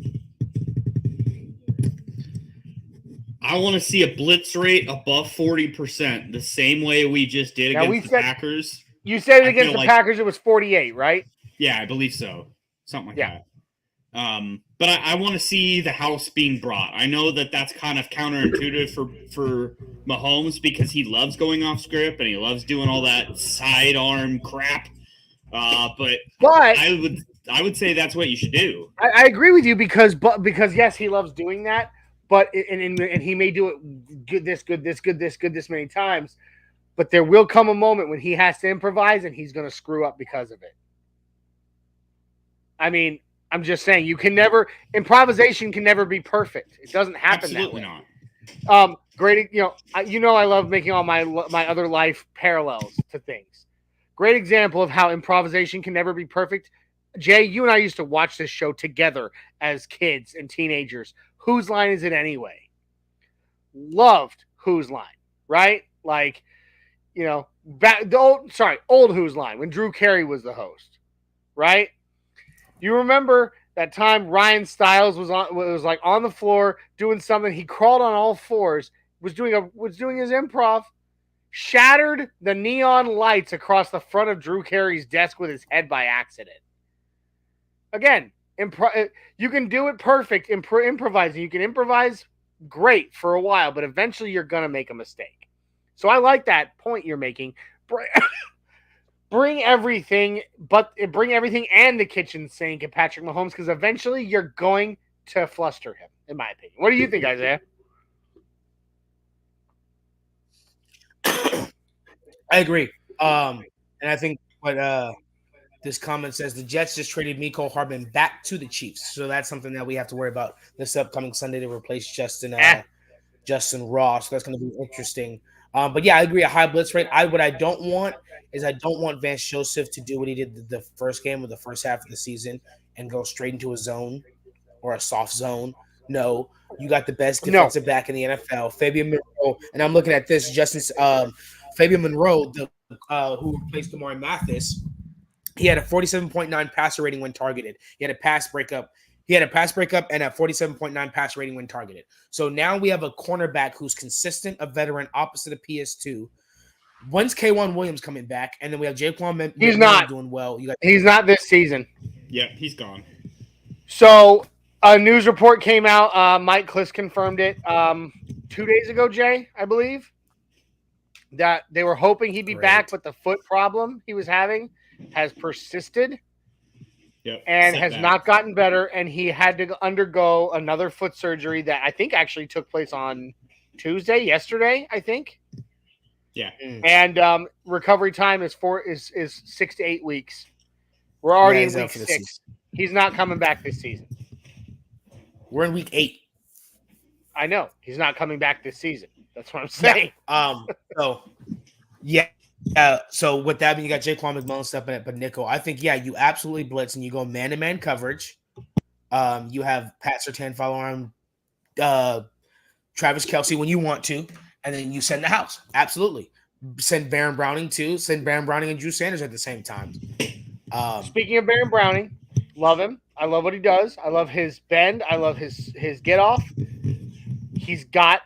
I want to see a blitz rate above 40%, the same way we just did against the Packers. You said it against the Packers, it was 48, right? Yeah, I believe so. Something like that. But I want to see the house being brought. I know that that's kind of counterintuitive for Mahomes because he loves going off script and he loves doing all that sidearm crap. But I would say that's what you should do. I agree with you because yes, he loves doing that. But and he may do it this many times, but there will come a moment when he has to improvise and he's going to screw up because of it. I mean, I'm just saying improvisation can never be perfect. It doesn't happen Absolutely that way. Not. Great, I love making all my other life parallels to things. Great example of how improvisation can never be perfect. Jay, you and I used to watch this show together as kids and teenagers. Whose Line Is It Anyway? Loved Whose Line, right? Like, old Whose Line, when Drew Carey was the host, right? You remember that time Ryan Stiles was on the floor doing something. He crawled on all fours, was doing his improv, shattered the neon lights across the front of Drew Carey's desk with his head by accident. Again, you can do it perfect improvising. You can improvise great for a while, but eventually you're going to make a mistake. So I like that point you're making. Bring everything and the kitchen sink at Patrick Mahomes because eventually you're going to fluster him, in my opinion. What do you think, Isaiah? I agree. And I think what this comment says, the Jets just traded Mecole Hardman back to the Chiefs. So that's something that we have to worry about this upcoming Sunday to replace Justin Ross. So that's going to be interesting. But yeah, I agree. A high blitz rate. What I don't want Vance Joseph to do what he did the first game or the first half of the season and go straight into a zone or a soft zone. No, you got the best defensive back in the NFL, Fabian Monroe. And I'm looking at this, Fabian Monroe, who replaced Damari Mathis. He had a 47.9 passer rating when targeted. He had a pass breakup and a 47.9 passer rating when targeted. So now we have a cornerback who's consistent, a veteran, opposite of PS2. When's K1 Williams coming back? And then we have Jaquan. He's not doing well. He's not this season. Yeah, he's gone. So a news report came out. Mike Kliss confirmed it 2 days ago, Jay, I believe, that they were hoping he'd be back, but the foot problem he was having has persisted and has not gotten better, and he had to undergo another foot surgery that I think actually took place on yesterday, I think. Yeah. And recovery time is 6 to 8 weeks. We're already in week 6. He's not coming back this season. We're in week 8. I know. He's not coming back this season. That's what I'm saying. So with that, you got Jaquan McMillan stepping up at nickel. I think, you absolutely blitz and you go man-to-man coverage. You have Pat Surtain follow on Travis Kelce when you want to, and then you send the house. Absolutely. Send Baron Browning too. Send Baron Browning and Drew Sanders at the same time. Speaking of Baron Browning, love him. I love what he does. I love his bend. I love his get off. He's got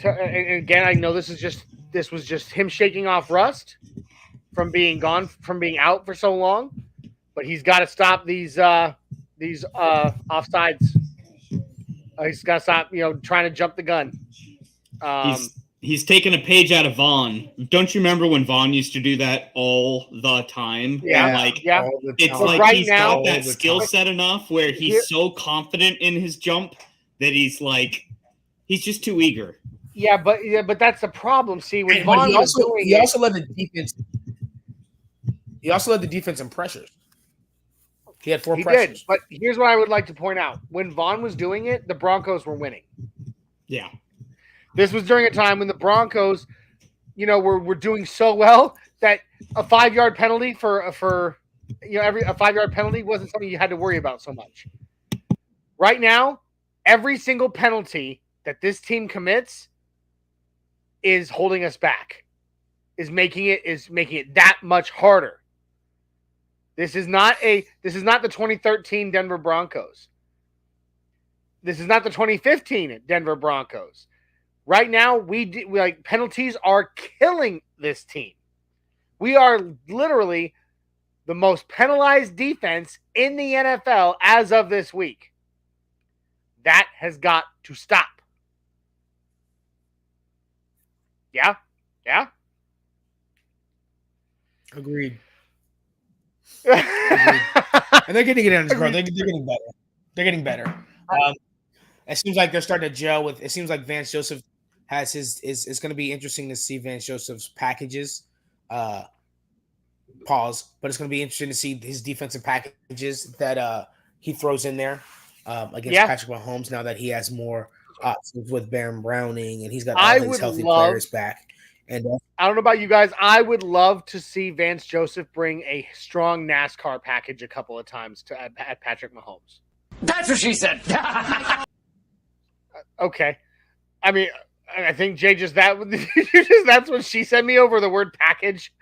to, and again, I know this was just him shaking off rust from being out for so long, but he's got to stop these offsides. He's got to stop, trying to jump the gun. He's taken a page out of Vaughn. Don't you remember when Vaughn used to do that all the time? Yeah, It's like right he's now, got that skill set enough where he's so confident in his jump that he's just too eager. Yeah, but that's the problem. See, when Vaughn he also let the defense. He also led the defense in pressures. He had 4 He pressures. did, but here's what I would like to point out. When Vaughn was doing it, the Broncos were winning. Yeah. This was during a time when the Broncos, were doing so well that a 5-yard penalty for a 5-yard penalty wasn't something you had to worry about so much. Right now, every single penalty that this team commits is holding us back, is making it that much harder. This is not the 2013 Denver Broncos. This is not the 2015 Denver Broncos. Right now, penalties are killing this team. We are literally the most penalized defense in the NFL as of this week. That has got to stop. Yeah? Yeah? Agreed. And they're getting it on this growth. They're getting better. They're getting better. It seems like they're starting to gel with. It seems like Vance Joseph has his. It's going to be interesting to see Vance Joseph's packages. Pause. But it's going to be interesting to see his defensive packages that he throws in there against Patrick Mahomes. Now that he has more options with Baron Browning and he's got all his healthy players back. And I don't know about you guys. I would love to see Vance Joseph bring a strong NASCAR package a couple of times at Patrick Mahomes. That's what she said. Okay. I mean, I think Jay that's what she sent me over the word package.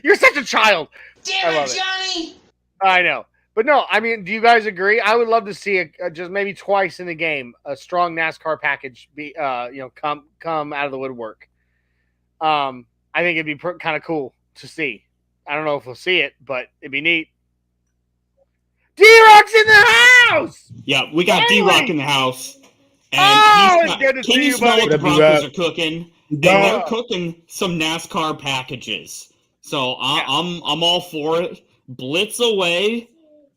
You're such a child. Damn it, Johnny. I know. But no, I mean, do you guys agree? I would love to see just maybe twice in the game a strong NASCAR package be come out of the woodwork. I think it'd be kind of cool to see. I don't know if we'll see it, but it'd be neat. D-Rock's in the house. Yeah, we got D-Rock in the house. And it's good to see you, smell buddy. what the Broncos are cooking? They're cooking some NASCAR packages. So I'm all for it. Blitz away.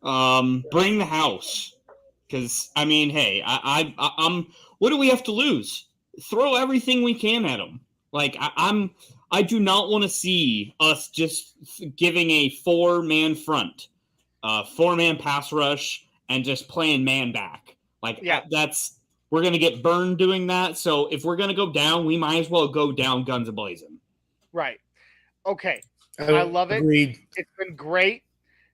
Bring the house. Because I mean, hey, I'm. What do we have to lose? Throw everything we can at them. Like I do not want to see us just giving a 4-man front, 4-man pass rush, and just playing man back. Like we're gonna get burned doing that. So if we're gonna go down, we might as well go down guns a-blazing. Right. Okay. I love it. Agreed. It's been great.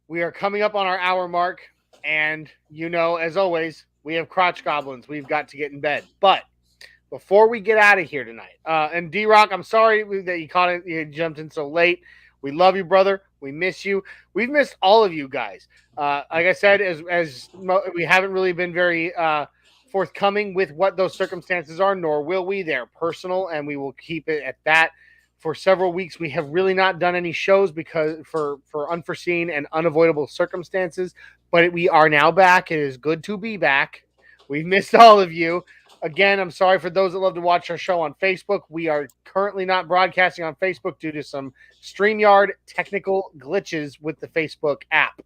We are coming up on our hour mark, and as always, we have crotch goblins. We've got to get in bed. But before we get out of here tonight, and D-Rock, I'm sorry that you jumped in so late. We love you, brother. We miss you. We've missed all of you guys. Like I said, as we haven't really been very forthcoming with what those circumstances are, nor will we. They're personal, and we will keep it at that. For several weeks, we have really not done any shows because for unforeseen and unavoidable circumstances, but we are now back. It is good to be back. We've missed all of you. Again, I'm sorry for those that love to watch our show on Facebook. We are currently not broadcasting on Facebook due to some StreamYard technical glitches with the Facebook app.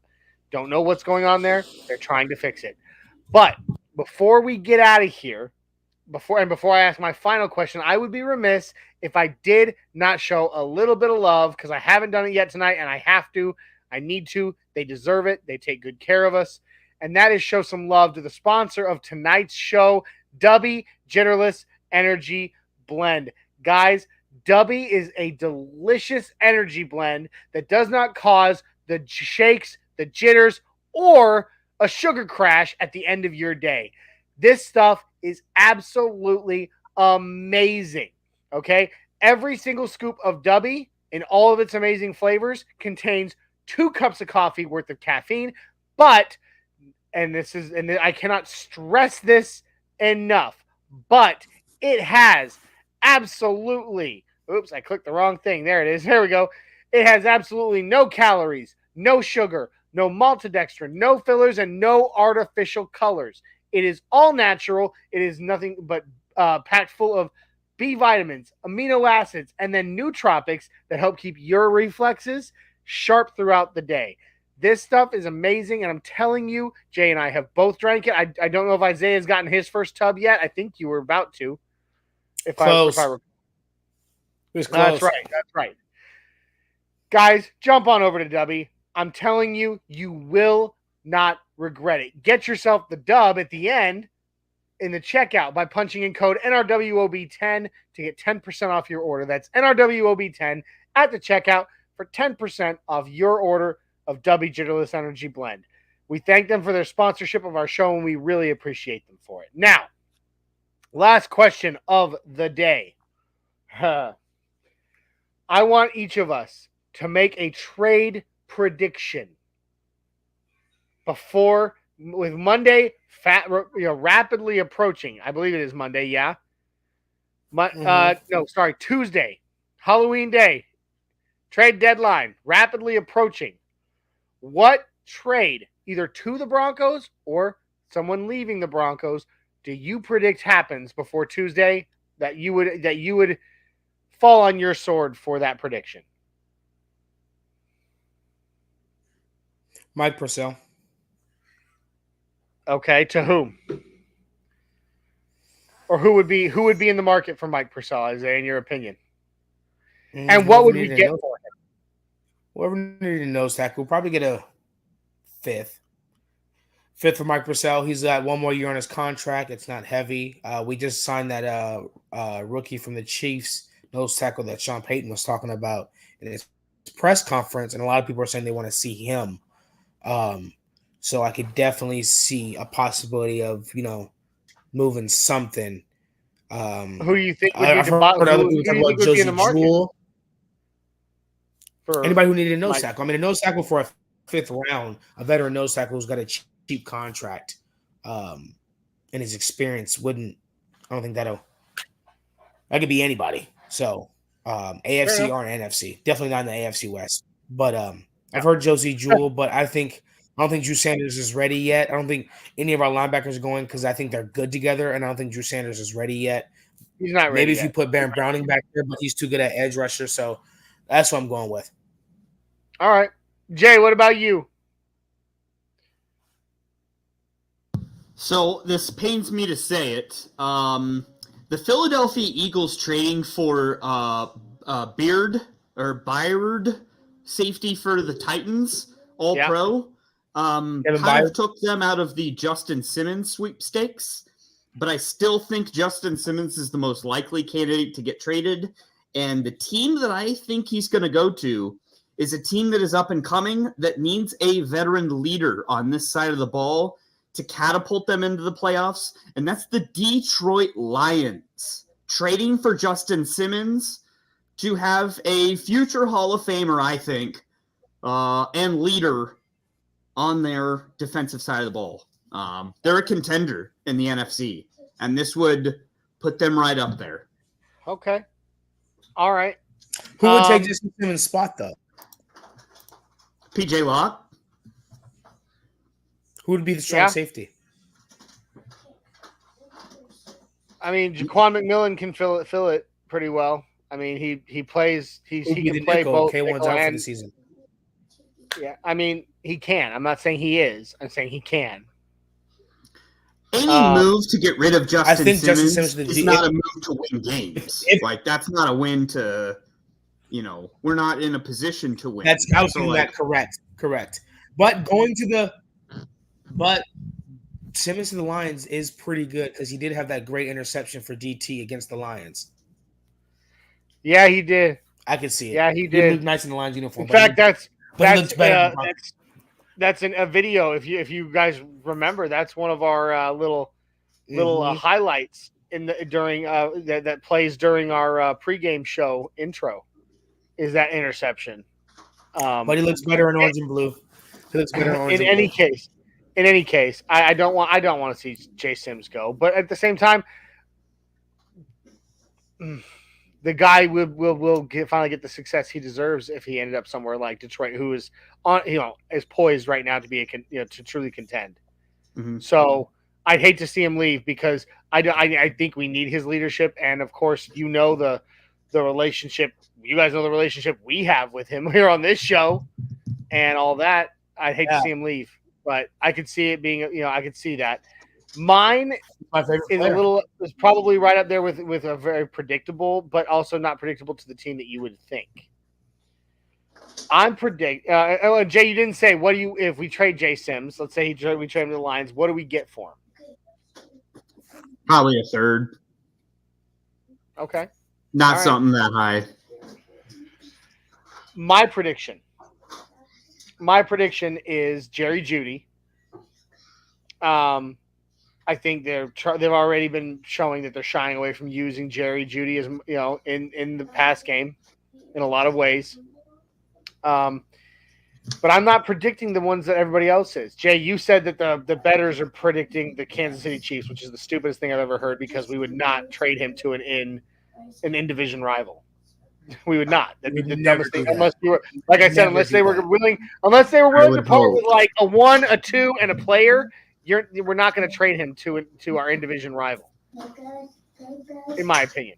Don't know what's going on there. They're trying to fix it. But before we get out of here, before I ask my final question, I would be remiss if I did not show a little bit of love, because I haven't done it yet tonight, and I have to. I need to. They deserve it. They take good care of us. And that is show some love to the sponsor of tonight's show, Dubby Jitterless Energy Blend. Guys, Dubby is a delicious energy blend that does not cause the shakes, the jitters, or a sugar crash at the end of your day. This stuff is absolutely amazing. Okay? Every single scoop of Dubby in all of its amazing flavors contains 2 cups of coffee worth of caffeine, but I cannot stress this enough, but it has absolutely, oops, I clicked the wrong thing. There it is. There we go. It has absolutely no calories, no sugar, no maltodextrin, no fillers, and no artificial colors. It is all natural. It is nothing but packed full of B vitamins, amino acids, and then nootropics that help keep your reflexes sharp throughout the day. This stuff is amazing, and I'm telling you, Jay and I have both drank it. I don't know if Isaiah's gotten his first tub yet. I think you were about to. If I recall. It was close. That's right. Guys, jump on over to Dubby. I'm telling you, you will not regret it. Get yourself the dub at the end in the checkout by punching in code NRWOB10 to get 10% off your order. That's NRWOB10 at the checkout for 10% off your order of Dubby Jitterless Energy Blend. We thank them for their sponsorship of our show, and we really appreciate them for it. Now, last question of the day. I want each of us to make a trade prediction before, with Monday rapidly approaching. I believe it is Monday, yeah. Tuesday, Halloween day, trade deadline rapidly approaching. What trade, either to the Broncos or someone leaving the Broncos, do you predict happens before Tuesday that you would fall on your sword for that prediction? Mike Purcell. Okay, to whom? Or who would be in the market for Mike Purcell, Isaiah, in your opinion? And what would we get for him? Whoever needed a nose tackle, we'll probably get a fifth. Fifth for Mike Purcell. He's got one more year on his contract. It's not heavy. We just signed that rookie from the Chiefs, nose tackle that Sean Payton was talking about in his press conference, and a lot of people are saying they want to see him. So I could definitely see a possibility of, moving something. Who do you think would I've heard other people talk about Josie Jewell. Anybody who needed a nose tackle. I mean, a nose tackle for a fifth round, a veteran nose tackle who's got a cheap contract, and his experience I don't think that could be anybody. So AFC or NFC, definitely not in the AFC West. But I've heard Josie Jewell, but I don't think Drew Sanders is ready yet. I don't think any of our linebackers are going because I think they're good together, and I don't think Drew Sanders is ready yet. He's not ready. Maybe if you put Baron Browning back there, but he's too good at edge rusher, so that's what I'm going with. All right. Jay, what about you? So this pains me to say it. The Philadelphia Eagles trading for Byard safety for the Titans, all pro. Kind of took them out of the Justin Simmons sweepstakes, but I still think Justin Simmons is the most likely candidate to get traded. And the team that I think he's going to go to is a team that is up and coming that needs a veteran leader on this side of the ball to catapult them into the playoffs. And that's the Detroit Lions, trading for Justin Simmons to have a future Hall of Famer, I think, and leader on their defensive side of the ball. They're a contender in the NFC, and this would put them right up there. Okay. All right. Who would take Justin Simmons' spot, though? PJ Locke. Who would be the strong safety? I mean, Jaquan McMillan can fill it pretty well. I mean, he plays. He can play both. K1's out for the season. Yeah, I mean, he can. I'm not saying he is. I'm saying he can. Any move to get rid of Justin Simmons is not a move to win games. That's not a win to, we're not in a position to win. That's correct. But Simmons to the Lions is pretty good because he did have that great interception for DT against the Lions. Yeah, he did. I could see it. Yeah, he did. He looked nice in the Lions uniform. In fact, that's a video. If you guys remember, that's one of our little highlights during that plays during our pregame show intro. Is that interception? But he looks better in orange and blue. He looks better in orange. In any case, I don't want to see Jay Sims go, but at the same time, the guy will finally get the success he deserves if he ended up somewhere like Detroit, who is is poised right now to be to truly contend. Mm-hmm. So I'd hate to see him leave because I think we need his leadership, and of course the relationship. You guys know the relationship we have with him here on this show, and all that. I'd hate to see him leave, but I could see it being I could see that. Mine is probably right up there with a very predictable, but also not predictable to the team that you would think. I'm predict. Jay, you didn't say what do you if we trade Jay Sims? Let's say we trade him to the Lions. What do we get for him? Probably a third. Okay. Not something that high. My prediction is Jerry Jeudy. I think they've already been showing that they're shying away from using Jerry Jeudy as in the pass game in a lot of ways. But I'm not predicting the ones that everybody else is. Jay, you said that the bettors are predicting the Kansas City Chiefs, which is the stupidest thing I've ever heard because we would not trade him to an in-division rival. We would not. That'd be the dumbest thing. Unless we were, like I said, unless they were willing to part with like a 1, a 2, and a player. We're not going to trade him to our in-division rival, in my opinion.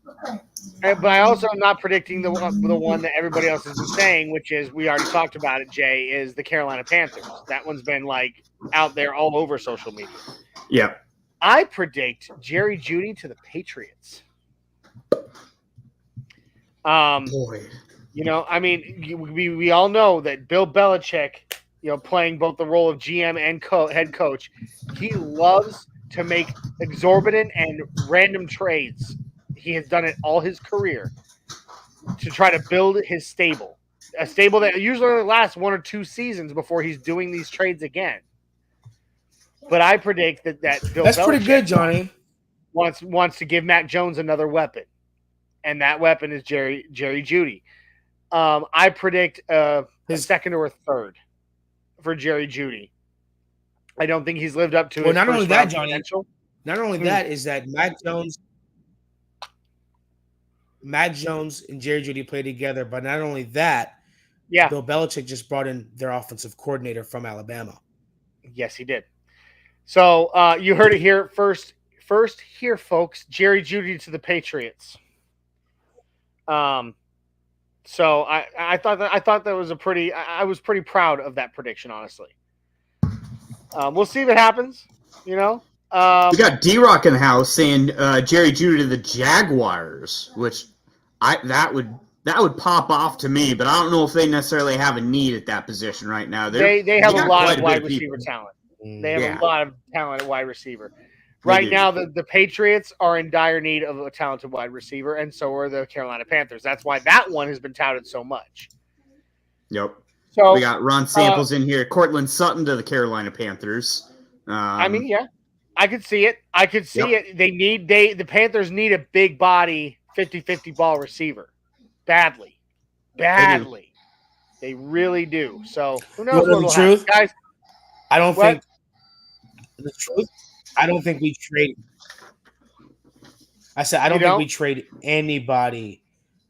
But I also am not predicting the one that everybody else has been saying, which is we already talked about it. Jay, is the Carolina Panthers. That one's been like out there all over social media. Yeah. I predict Jerry Jeudy to the Patriots. Boy. I mean, we all know that Bill Belichick, playing both the role of GM and head coach, he loves to make exorbitant and random trades. He has done it all his career to try to build his stable, a stable that usually only lasts 1 or 2 seasons before he's doing these trades again. But I predict that Bill That's Belichick pretty good, Johnny. Wants to give Mac Jones another weapon, and that weapon is Jerry Jeudy. I predict a second or a third for Jerry Jeudy. I don't think he's lived up to his not only that, Johnny. potential. Not only that is that Mac Jones and Jerry Jeudy play together, but not only that, Bill Belichick just brought in their offensive coordinator from Alabama. Yes, he did. So you heard it here first here, folks. Jerry Jeudy to the Patriots. So I thought that was I was pretty proud of that prediction, honestly. We'll see if it happens. We got D-Rock in the house saying Jerry Jeudy to the Jaguars, which that would pop off to me, but I don't know if they necessarily have a need at that position right now. They have a lot of wide receiver talent. They have a lot of talent at wide receiver. Right now, the Patriots are in dire need of a talented wide receiver, and so are the Carolina Panthers. That's why that one has been touted so much. Yep. So we got Ron Samples in here. Cortland Sutton to the Carolina Panthers. I mean, yeah, I could see it. it. The Panthers need a big body 50-50 ball receiver badly. They really do. So who knows what will happen, guys? I don't think the truth. I don't think we trade. I said I don't think we trade anybody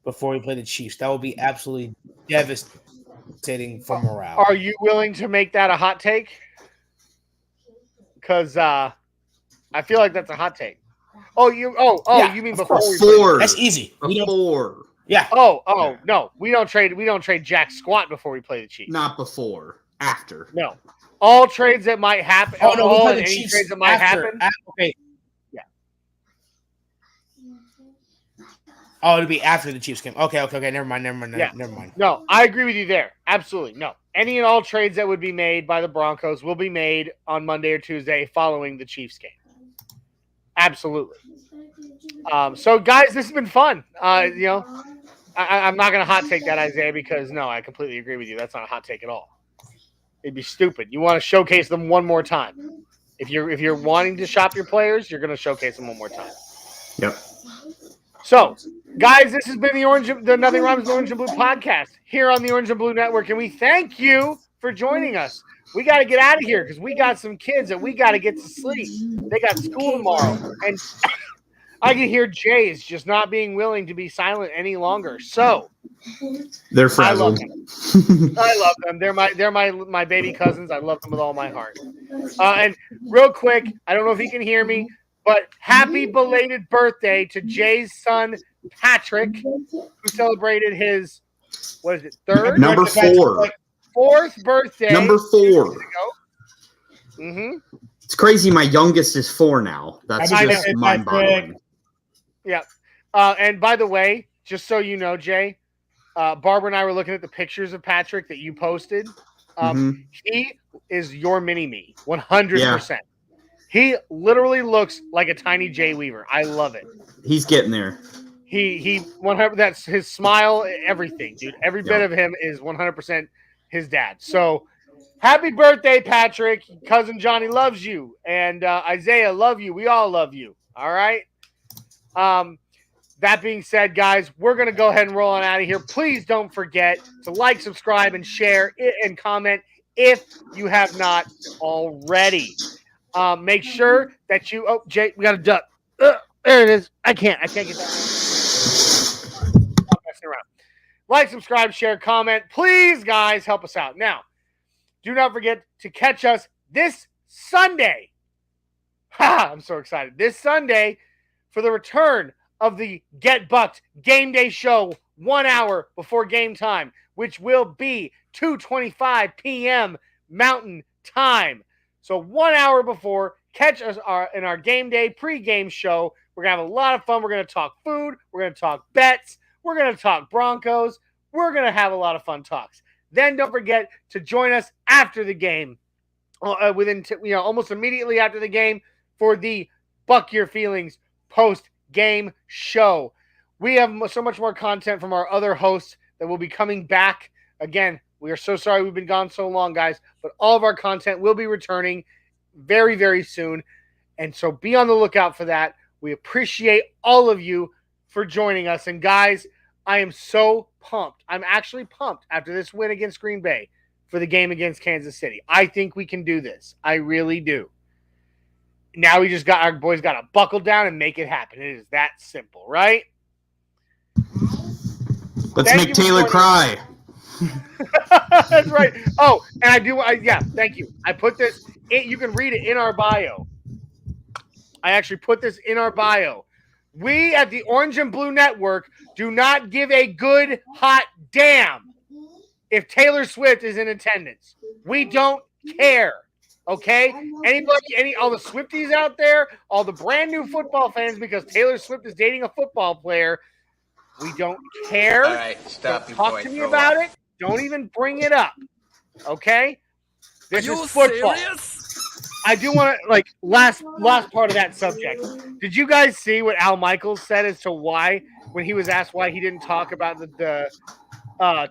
before we play the Chiefs. That would be absolutely devastating for morale. Are you willing to make that a hot take? Because I feel like that's a hot take. You mean before? That's easy. Before. Yeah. No, we don't trade jack squat before we play the Chiefs. Not before. After. No. All trades that might happen. Any trades that might happen. Okay. Yeah. Oh, it'll be after the Chiefs game. Okay. Never mind. Never mind. No, I agree with you there. Absolutely. No. Any and all trades that would be made by the Broncos will be made on Monday or Tuesday following the Chiefs game. Absolutely. So, guys, this has been fun. I'm not going to hot take that, Isaiah, because, no, I completely agree with you. That's not a hot take at all. It'd be stupid. You want to showcase them one more time. If you're wanting to shop your players, you're going to showcase them one more time. Yep. So, guys, this has been the Nothing Rhymes with Orange and Blue podcast here on the Orange and Blue Network, and we thank you for joining us. We got to get out of here because we got some kids that we got to get to sleep. They got school tomorrow, and I can hear Jay is just not being willing to be silent any longer. So they're frazzled. I love them. They're my baby cousins. I love them with all my heart. And real quick, I don't know if he can hear me, but happy belated birthday to Jay's son Patrick, who celebrated his third? Number 4. Fourth birthday. Number 4. Mm-hmm. It's crazy. My youngest is 4 now. That's just mind-boggling. Yeah. And by the way, just so you know, Jay, Barbara and I were looking at the pictures of Patrick that you posted. He is your mini-me, 100%. He literally looks like a tiny Jay Weaver. I love it. He's getting there. He 100. That's his smile, everything, dude. Every bit of him is 100% his dad. So, happy birthday, Patrick! Cousin Johnny loves you, and Isaiah love you. We all love you. All right. That being said, guys, we're gonna go ahead and roll on out of here. Please don't forget to like, subscribe, and share and comment if you have not already. Make sure that you. Oh, Jay, we got a duck. There it is. I can't get that. I'm messing around. Like, subscribe, share, comment. Please, guys, help us out. Now, do not forget to catch us this Sunday. I'm so excited. This Sunday for the return of the Get Bucked Game Day Show 1 hour before game time, which will be 2:25 p.m. Mountain Time. So 1 hour before, catch us in our game day pregame show. We're going to have a lot of fun. We're going to talk food. We're going to talk bets. We're going to talk Broncos. We're going to have a lot of fun talks. Then don't forget to join us after the game, almost immediately after the game for the Buck Your Feelings post-game show. We have so much more content from our other hosts that will be coming back. Again, we are so sorry we've been gone so long, guys, but all of our content will be returning very, very soon. And so be on the lookout for that. We appreciate all of you for joining us. And guys, I am so pumped. I'm actually pumped after this win against Green Bay for the game against Kansas City. I think we can do this. I really do. Now we just got our boys got to buckle down and make it happen. It is that simple, right? Let's make Taylor cry. That's right. Oh, and thank you. I put this, you can read it in our bio. I actually put this in our bio. We at the Orange and Blue Network do not give a good hot damn if Taylor Swift is in attendance. We don't care. Okay? All the Swifties out there, all the brand new football fans because Taylor Swift is dating a football player, we don't care. All right, stop. Don't talk to me about it. Don't even bring it up. Okay? This is football. Serious? I do want to, last part of that subject. Did you guys see what Al Michaels said as to why, when he was asked why he didn't talk about the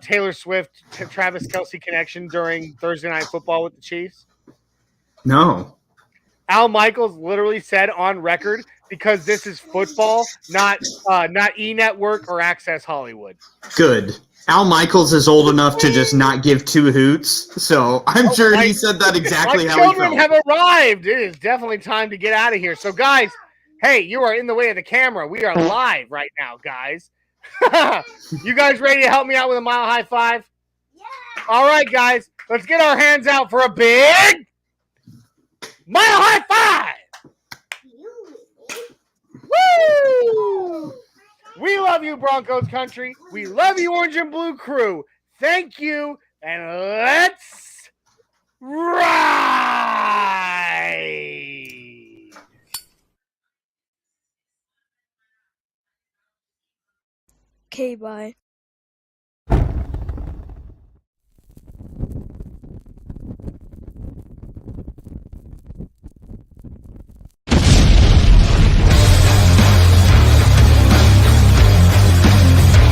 Taylor Swift Travis Kelce connection during Thursday Night Football with the Chiefs? No. Al Michaels literally said on record, because this is football, not E! Network or Access Hollywood. Good. Al Michaels is old enough to just not give two hoots, so I'm sure he said that exactly how he felt. My children have arrived. It is definitely time to get out of here. So, guys, hey, you are in the way of the camera. We are live right now, guys. You guys ready to help me out with a mile high five? Yeah. All right, guys, let's get our hands out for a big mile high five. Woo! We love you, Broncos Country. We love you, Orange and Blue crew. Thank you, and let's ride. Okay, bye.